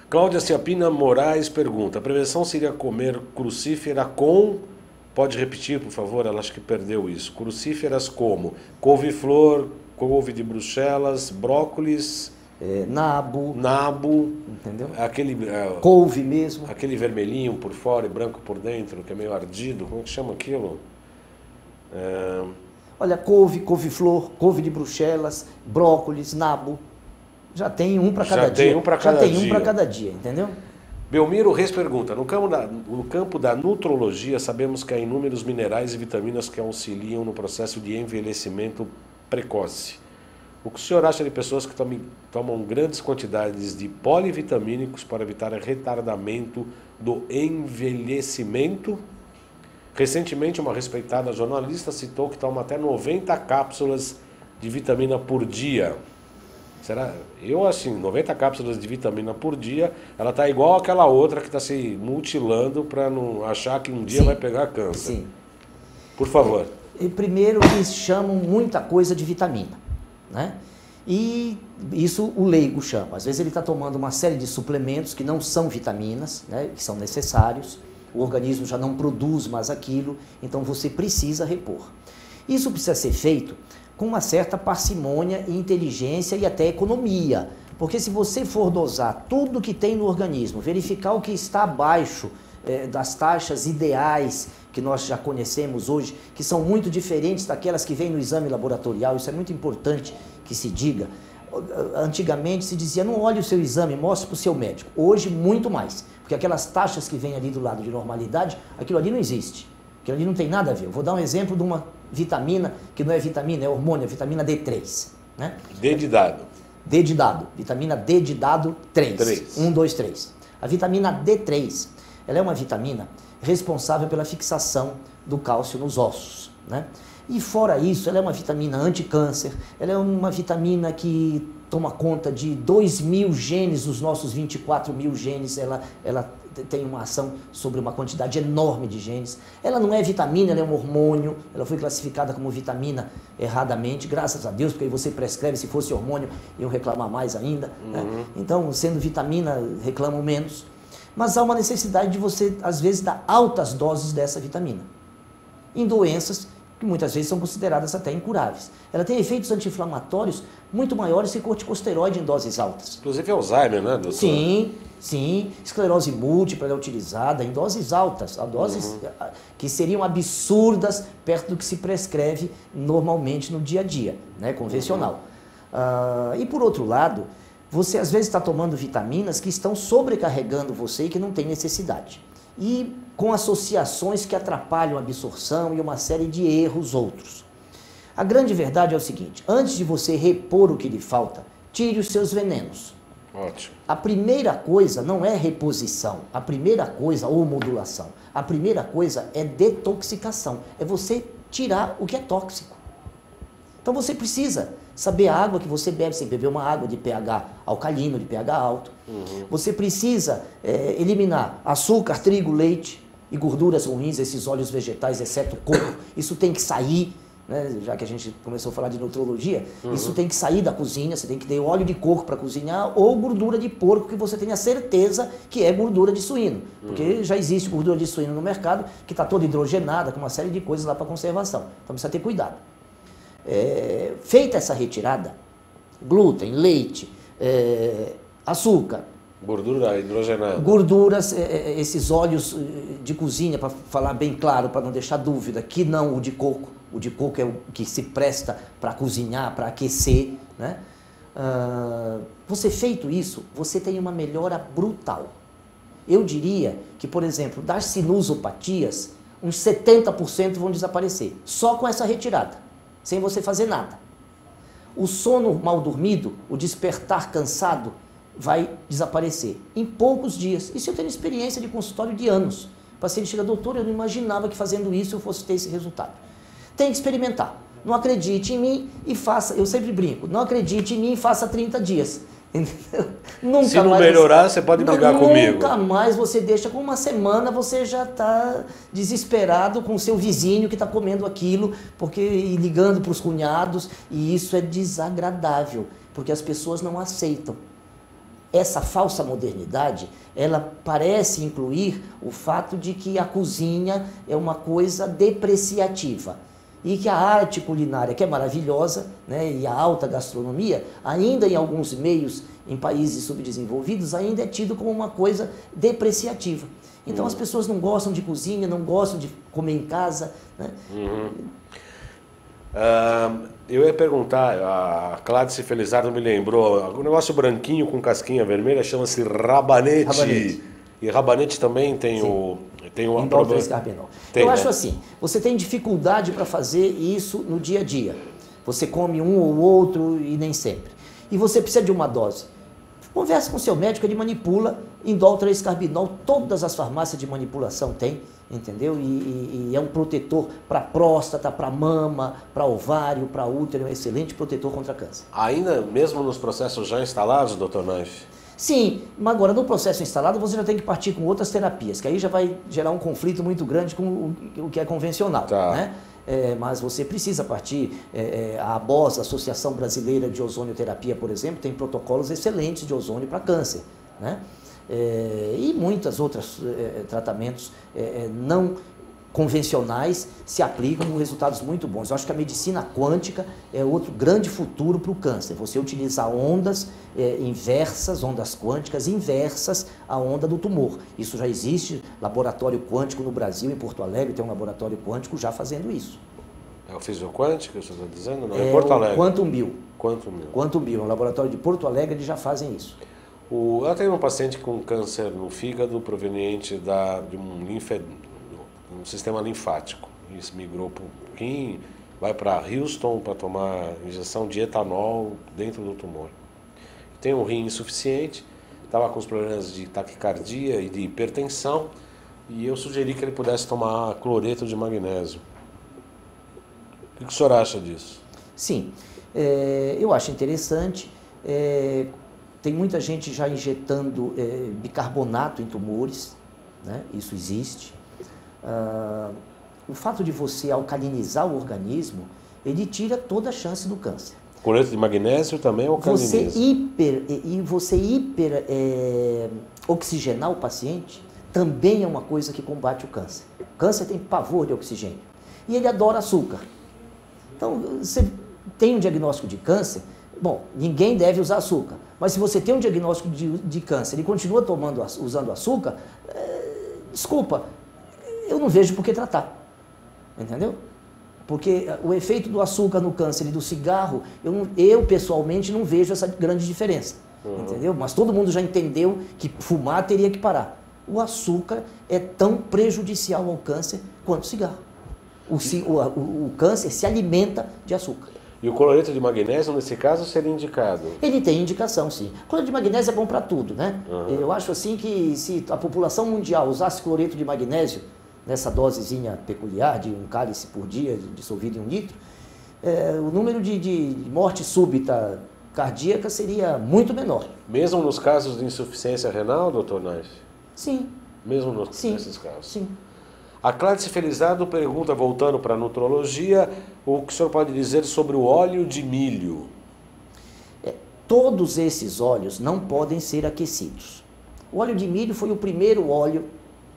Cláudia Ciapina Moraes pergunta, a prevenção seria comer crucífera com... Pode repetir, por favor? Ela acho que perdeu isso. Crucíferas como couve-flor, couve de Bruxelas, brócolis... nabo, entendeu? Couve mesmo. Aquele vermelhinho por fora e branco por dentro, que é meio ardido, como que chama aquilo? Olha, couve-flor, couve de Bruxelas, brócolis, nabo. Já tem um para cada dia. Já tem um para cada dia, entendeu? Belmiro Reis pergunta, no campo da nutrologia sabemos que há inúmeros minerais e vitaminas que auxiliam no processo de envelhecimento precoce. O que o senhor acha de pessoas que tomam grandes quantidades de polivitamínicos para evitar retardamento do envelhecimento? Recentemente, uma respeitada jornalista citou que toma até 90 cápsulas de vitamina por dia. Será? Eu, assim, 90 cápsulas de vitamina por dia, ela está igual aquela outra que está se mutilando para não achar que um dia vai pegar câncer. Sim. Por favor. Primeiro, eles chamam muita coisa de vitamina, né? E isso o leigo chama. Às vezes ele está tomando uma série de suplementos que não são vitaminas, né, que são necessários, o organismo já não produz mais aquilo, então você precisa repor. Isso precisa ser feito com uma certa parcimônia e inteligência e até economia, porque se você for dosar tudo que tem no organismo, verificar o que está abaixo das taxas ideais que nós já conhecemos hoje, que são muito diferentes daquelas que vêm no exame laboratorial, isso é muito importante que se diga. Antigamente se dizia, não olhe o seu exame, mostre para o seu médico. Hoje, muito mais, porque aquelas taxas que vêm ali do lado de normalidade, aquilo ali não existe, aquilo ali não tem nada a ver. Eu vou dar um exemplo de uma vitamina, que não é vitamina, é hormônio, é vitamina D3. Né? D de dado. D de dado, vitamina D de dado 3. 1, 2, 3. A vitamina D3, ela é uma vitamina responsável pela fixação do cálcio nos ossos, né? E fora isso, ela é uma vitamina anticâncer, ela é uma vitamina que toma conta de 2.000 genes, os nossos 24.000 genes, ela tem uma ação sobre uma quantidade enorme de genes. Ela não é vitamina, ela é um hormônio. Ela foi classificada como vitamina erradamente, graças a Deus, porque aí você prescreve, se fosse hormônio, iam reclamar mais ainda. Né? Então, sendo vitamina, reclamam menos. Mas há uma necessidade de você, às vezes, dar altas doses dessa vitamina. Em doenças que muitas vezes são consideradas até incuráveis. Ela tem efeitos anti-inflamatórios muito maiores que corticosteroide em doses altas. Inclusive Alzheimer, né, doutor? Sim, sim. Esclerose múltipla é utilizada em doses altas, a doses que seriam absurdas perto do que se prescreve normalmente no dia a dia, né, convencional. E por outro lado, você às vezes está tomando vitaminas que estão sobrecarregando você e que não tem necessidade. E com associações que atrapalham a absorção e uma série de erros outros. A grande verdade é o seguinte: antes de você repor o que lhe falta, tire os seus venenos. Ótimo. A primeira coisa não é reposição, a primeira coisa, ou modulação, a primeira coisa é detoxicação, é você tirar o que é tóxico. Então você precisa saber a água que você bebe, você beber uma água de pH alcalino, de pH alto. Você precisa eliminar açúcar, trigo, leite e gorduras ruins, esses óleos vegetais, exceto o coco. Isso tem que sair, né? Já que a gente começou a falar de nutrologia, isso tem que sair da cozinha, você tem que ter óleo de coco para cozinhar ou gordura de porco que você tenha certeza que é gordura de suíno. Porque já existe gordura de suíno no mercado que está toda hidrogenada, com uma série de coisas lá para conservação. Então precisa ter cuidado. Feita essa retirada, glúten, leite, açúcar, gordura hidrogenada, gorduras, esses óleos de cozinha, para falar bem claro, para não deixar dúvida, que não o de coco. O de coco é o que se presta para cozinhar, para aquecer, né? Você feito isso, você tem uma melhora brutal. Eu diria que, por exemplo, das sinusopatias, uns 70% vão desaparecer, só com essa retirada, sem você fazer nada. O sono mal dormido, o despertar cansado, vai desaparecer em poucos dias. Isso eu tenho experiência de consultório de anos. O paciente chega: doutor, eu não imaginava que fazendo isso eu fosse ter esse resultado. Tem que experimentar. Não acredite em mim e faça, eu sempre brinco, não acredite em mim e faça 30 dias. Nunca se não mais melhorar, você pode brigar comigo. Nunca mais você deixa, com uma semana você já está desesperado com o seu vizinho que está comendo aquilo, e ligando para os cunhados, e isso é desagradável, porque as pessoas não aceitam. Essa falsa modernidade, ela parece incluir o fato de que a cozinha é uma coisa depreciativa. E que a arte culinária, que é maravilhosa, né, e a alta gastronomia, ainda em alguns meios, em países subdesenvolvidos, ainda é tido como uma coisa depreciativa. Então as pessoas não gostam de cozinha, não gostam de comer em casa. Né? Eu ia perguntar, a Cláudia Felizardo me lembrou, o negócio branquinho com casquinha vermelha chama-se rabanete. E rabanete também tem o indol-3-carbinol. Eu acho assim, você tem dificuldade para fazer isso no dia a dia. Você come um ou outro e nem sempre. E você precisa de uma dose. Converse com o seu médico, ele manipula indol-3-carbinol. Todas as farmácias de manipulação têm, entendeu? E é um protetor para próstata, para mama, para ovário, para útero, é um excelente protetor contra câncer. Ainda mesmo nos processos já instalados, Dr. Naif? Sim, mas agora no processo instalado você já tem que partir com outras terapias, que aí já vai gerar um conflito muito grande com o que é convencional. Tá. Né? Mas você precisa partir, a ABOS, Associação Brasileira de Ozonioterapia, por exemplo, tem protocolos excelentes de ozônio para câncer. Né? E muitos outros tratamentos não convencionais se aplicam com resultados muito bons. Eu acho que a medicina quântica é outro grande futuro para o câncer. Você utilizar ondas inversas, ondas quânticas inversas à onda do tumor. Isso já existe, laboratório quântico no Brasil, em Porto Alegre, tem um laboratório quântico já fazendo isso. É o Fisioquântica, você está dizendo? Não, é Porto Alegre. Quantum Bio. Quantum Bio, um laboratório de Porto Alegre, eles já fazem isso. Eu tenho um paciente com câncer no fígado proveniente de um sistema linfático. Isso migrou para um rim, vai para Houston para tomar injeção de etanol dentro do tumor. Tem um rim insuficiente, estava com os problemas de taquicardia e de hipertensão, e eu sugeri que ele pudesse tomar cloreto de magnésio. O que o senhor acha disso? Sim, eu acho interessante. Tem muita gente já injetando bicarbonato em tumores, né? Isso existe. O fato de você alcalinizar o organismo, ele tira toda a chance do câncer. Cloreto de magnésio também alcaliniza. Você oxigenar o paciente também é uma coisa que combate o câncer. O câncer tem pavor de oxigênio. E ele adora açúcar. Então, você tem um diagnóstico de câncer, bom, ninguém deve usar açúcar. Mas se você tem um diagnóstico de câncer e continua usando açúcar, desculpa, eu não vejo por que tratar. Entendeu? Porque o efeito do açúcar no câncer e do cigarro, eu pessoalmente não vejo essa grande diferença. Entendeu? Mas todo mundo já entendeu que fumar teria que parar. O açúcar é tão prejudicial ao câncer quanto o cigarro. O câncer se alimenta de açúcar. E o cloreto de magnésio, nesse caso, seria indicado? Ele tem indicação, sim. Cloreto de magnésio é bom para tudo, né? Eu acho assim que se a população mundial usasse cloreto de magnésio nessa dosezinha peculiar de 1 cálice por dia, dissolvido em 1 litro, o número de morte súbita cardíaca seria muito menor. Mesmo nos casos de insuficiência renal, doutor Naif? Sim. Mesmo nesses casos? Sim. A Cláudia Felizardo pergunta, voltando para a nutrologia, o que o senhor pode dizer sobre o óleo de milho? Todos esses óleos não podem ser aquecidos. O óleo de milho foi o primeiro óleo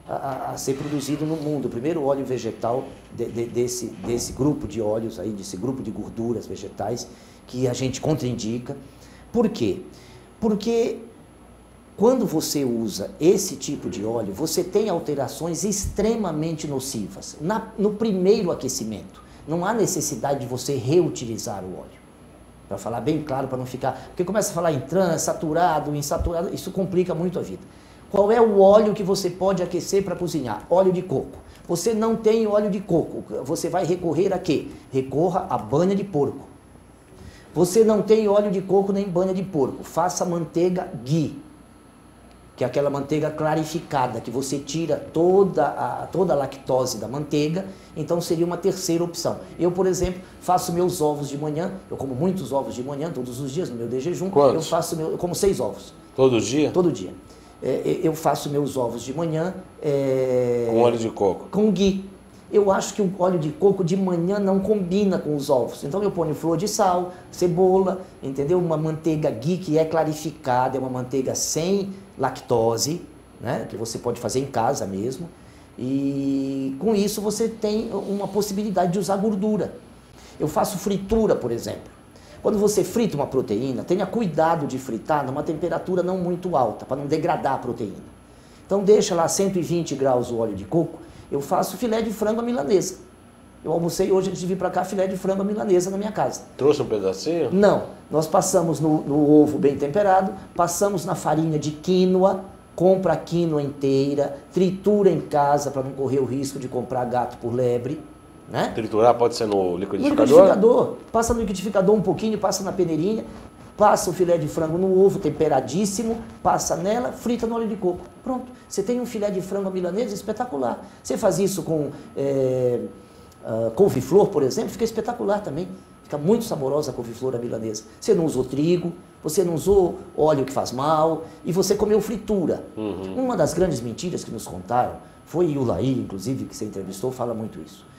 a ser produzido no mundo, o primeiro óleo vegetal desse grupo de óleos, aí, desse grupo de gorduras vegetais que a gente contraindica. Por quê? Porque quando você usa esse tipo de óleo, você tem alterações extremamente nocivas. No primeiro aquecimento, não há necessidade de você reutilizar o óleo. Para falar bem claro, para não ficar... Porque começa a falar em trans, saturado, insaturado, isso complica muito a vida. Qual é o óleo que você pode aquecer para cozinhar? Óleo de coco. Você não tem óleo de coco, você vai recorrer a quê? Recorra a banha de porco. Você não tem óleo de coco nem banha de porco, faça manteiga ghee, que é aquela manteiga clarificada, que você tira toda a lactose da manteiga, então seria uma terceira opção. Eu, por exemplo, faço meus ovos de manhã, eu como muitos ovos de manhã, todos os dias, no meu de jejum. Quantos? Eu como 6 ovos. Todo dia? Todo dia. Eu faço meus ovos de manhã... com óleo de coco? Com ghee. Eu acho que o óleo de coco de manhã não combina com os ovos. Então eu ponho flor de sal, cebola, entendeu? Uma manteiga ghee que é clarificada, é uma manteiga sem lactose, né? Que você pode fazer em casa mesmo. E com isso você tem uma possibilidade de usar gordura. Eu faço fritura, por exemplo. Quando você frita uma proteína, tenha cuidado de fritar numa temperatura não muito alta, para não degradar a proteína. Então deixa lá 120 graus o óleo de coco. Eu faço filé de frango à milanesa. Eu almocei hoje, antes de vir para cá, filé de frango à milanesa na minha casa. Trouxe um pedacinho? Não. Nós passamos no ovo bem temperado, passamos na farinha de quinoa, compra a quinoa inteira, tritura em casa para não correr o risco de comprar gato por lebre. Né? Triturar pode ser no liquidificador? No liquidificador. Passa no liquidificador um pouquinho, passa na peneirinha, passa o filé de frango no ovo temperadíssimo, passa nela, frita no óleo de coco. Pronto. Você tem um filé de frango à milanesa espetacular. Você faz isso com couve-flor, por exemplo, fica espetacular também. Fica muito saborosa a couve-flor à milanesa. Você não usou trigo, você não usou óleo que faz mal e você comeu fritura. Uma das grandes mentiras que nos contaram foi o Laí, inclusive, que você entrevistou, fala muito isso.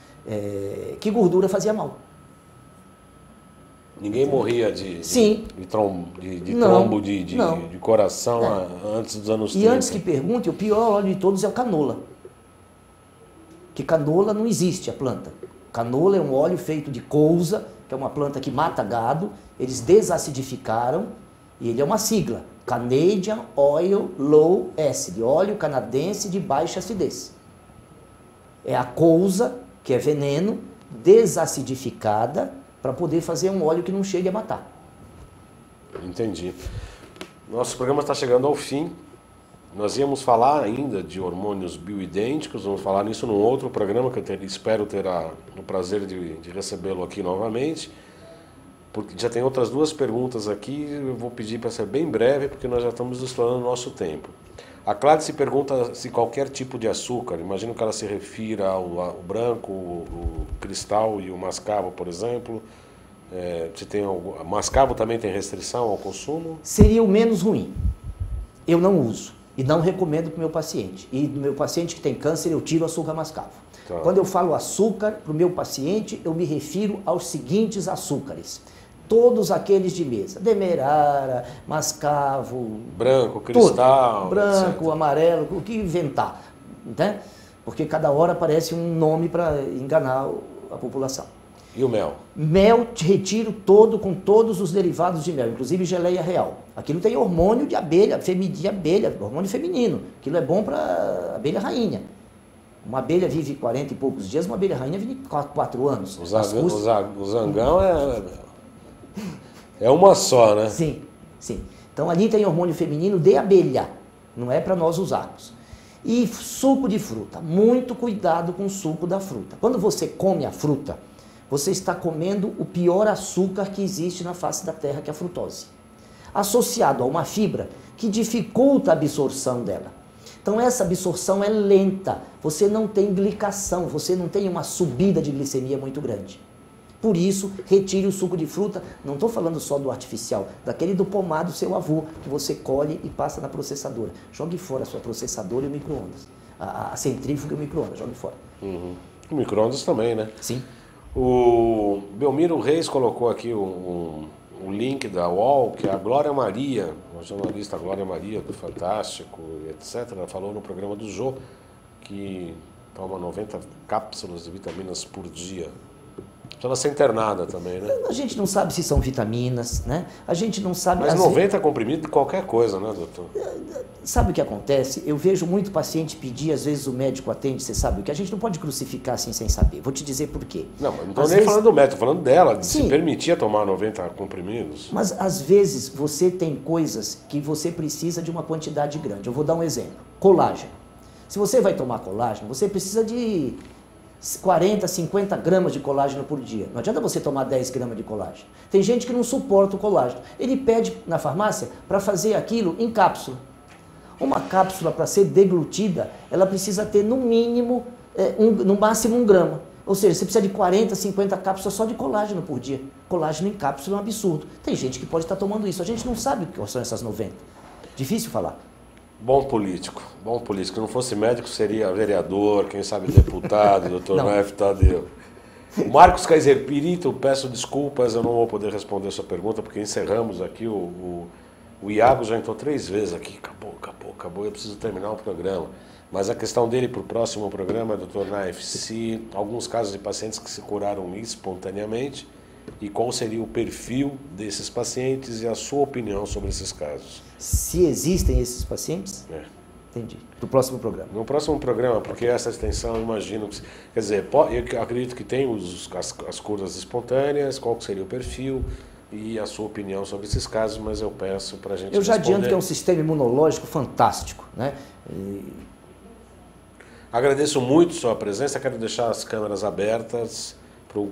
Que gordura fazia mal. Ninguém morria de coração antes dos anos 30. E antes que pergunte, o pior óleo de todos é o canola. Que canola não existe a planta. Canola é um óleo feito de couza, que é uma planta que mata gado. Eles desacidificaram e ele é uma sigla. Canadian Oil Low Acid, óleo canadense de baixa acidez. É a couza, que é veneno, desacidificada para poder fazer um óleo que não chegue a matar. Entendi. Nosso programa está chegando ao fim. Nós íamos falar ainda de hormônios bioidênticos, vamos falar nisso num outro programa que eu espero ter o prazer de recebê-lo aqui novamente, porque já tem outras 2 perguntas aqui, eu vou pedir para ser bem breve, porque nós já estamos estourando o nosso tempo. A Cláudia se pergunta se qualquer tipo de açúcar, imagino que ela se refira ao branco, o cristal e o mascavo, por exemplo. Se tem mascavo também tem restrição ao consumo? Seria o menos ruim. Eu não uso. E não recomendo para o meu paciente. E no meu paciente que tem câncer, eu tiro o açúcar mascavo. Tá. Quando eu falo açúcar para o meu paciente, eu me refiro aos seguintes açúcares. Todos aqueles de mesa. Demerara, mascavo... Branco, cristal... Tudo. Branco, etc. amarelo, o que inventar. Né? Porque cada hora aparece um nome para enganar a população. E o mel? Mel, retiro todo com todos os derivados de mel, inclusive geleia real. Aquilo tem hormônio de abelha, hormônio feminino. Aquilo é bom para abelha rainha. Uma abelha vive 40 e poucos dias, uma abelha rainha vive 4 anos. O zangão é uma só, né? Sim, sim. Então ali tem hormônio feminino de abelha, não é para nós usarmos. E suco de fruta, muito cuidado com o suco da fruta. Quando você come a fruta, você está comendo o pior açúcar que existe na face da terra, que é a frutose. Associado a uma fibra que dificulta a absorção dela. Então essa absorção é lenta, você não tem glicação, você não tem uma subida de glicemia muito grande. Por isso, retire o suco de fruta, não estou falando só do artificial, daquele do pomar do seu avô, que você colhe e passa na processadora. Jogue fora a sua processadora e o micro-ondas. A centrífuga e o micro-ondas, jogue fora. Uhum. O micro-ondas também, né? Sim. O Belmiro Reis colocou aqui o link da UOL, que é a Glória Maria, a jornalista Glória Maria, do Fantástico, etc., ela falou no programa do Jô que toma 90 cápsulas de vitaminas por dia. Precisa ser internada também, né? A gente não sabe se são vitaminas, né? A gente não sabe... Mas 90 comprimidos de qualquer coisa, né, doutor? Sabe o que acontece? Eu vejo muito paciente pedir, às vezes o médico atende, você sabe o que? A gente não pode crucificar assim sem saber. Vou te dizer por quê. Não, mas não estou nem falando do médico, estou falando dela, de Sim, se permitir tomar 90 comprimidos. Mas às vezes você tem coisas que você precisa de uma quantidade grande. Eu vou dar um exemplo. Colágeno. Se você vai tomar colágeno, você precisa de 40, 50 gramas de colágeno por dia. Não adianta você tomar 10 gramas de colágeno. Tem gente que não suporta o colágeno. Ele pede na farmácia para fazer aquilo em cápsula. Uma cápsula, para ser deglutida, ela precisa ter no mínimo, no máximo 1 grama. Ou seja, você precisa de 40, 50 cápsulas só de colágeno por dia. Colágeno em cápsula é um absurdo. Tem gente que pode estar tomando isso. A gente não sabe o que são essas 90. Difícil falar. Bom político, bom político. Se não fosse médico, seria vereador, quem sabe deputado, doutor Naif Tadeu. Marcos Kaiser Pirito, peço desculpas, eu não vou poder responder a sua pergunta, porque encerramos aqui, o Iago já entrou 3 vezes aqui, acabou, eu preciso terminar o programa. Mas a questão dele para o próximo programa, doutor Naif, se alguns casos de pacientes que se curaram espontaneamente, e qual seria o perfil desses pacientes e a sua opinião sobre esses casos. Se existem esses pacientes? É. Entendi. Do próximo programa. No próximo programa, porque essa extensão, eu imagino que... Quer dizer, eu acredito que tem as curas espontâneas, qual que seria o perfil e a sua opinião sobre esses casos, mas eu peço para a gente Eu já responder. adianto que é um sistema imunológico fantástico, né? Agradeço muito sua presença, quero deixar as câmeras abertas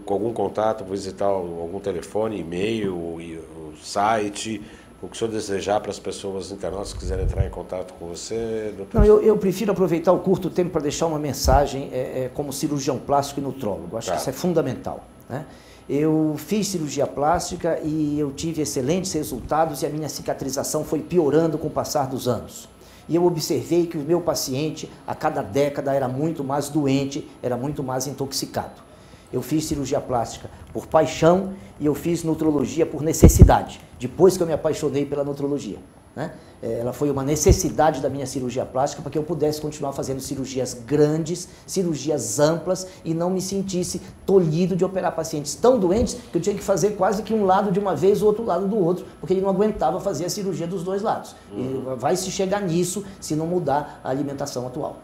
com algum contato, visitar algum telefone, e-mail, o site, o que o senhor desejar para as pessoas internautas que quiserem entrar em contato com você, doutor? Não, eu prefiro aproveitar o curto tempo para deixar uma mensagem como cirurgião plástico e nutrólogo. Acho que isso é fundamental, né? Eu fiz cirurgia plástica e eu tive excelentes resultados e a minha cicatrização foi piorando com o passar dos anos. E eu observei que o meu paciente, a cada década, era muito mais doente, era muito mais intoxicado. Eu fiz cirurgia plástica por paixão e eu fiz nutrologia por necessidade, depois que eu me apaixonei pela nutrologia, né? Ela foi uma necessidade da minha cirurgia plástica para que eu pudesse continuar fazendo cirurgias grandes, cirurgias amplas e não me sentisse tolhido de operar pacientes tão doentes que eu tinha que fazer quase que um lado de uma vez, o outro lado do outro, porque ele não aguentava fazer a cirurgia dos 2 lados. E vai se chegar nisso se não mudar a alimentação atual.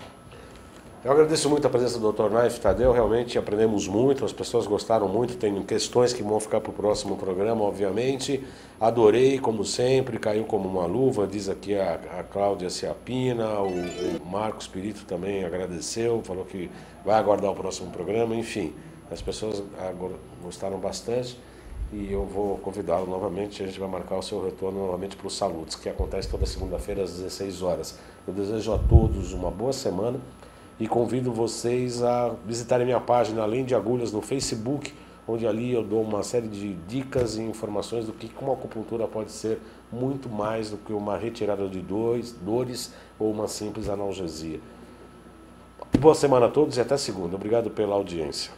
Eu agradeço muito a presença do Dr. Naif Tadeu, realmente aprendemos muito, as pessoas gostaram muito, tem questões que vão ficar para o próximo programa, obviamente. Adorei, como sempre, caiu como uma luva, diz aqui a Cláudia Ciapina, o Marcos Pirito também agradeceu, falou que vai aguardar o próximo programa, enfim, as pessoas gostaram bastante e eu vou convidá-lo novamente, a gente vai marcar o seu retorno novamente para o Salutes, que acontece toda segunda-feira às 16 horas. Eu desejo a todos uma boa semana. E convido vocês a visitarem minha página Além de Agulhas no Facebook, onde ali eu dou uma série de dicas e informações do que uma acupuntura pode ser muito mais do que uma retirada de dores ou uma simples analgesia. Boa semana a todos e até segunda. Obrigado pela audiência.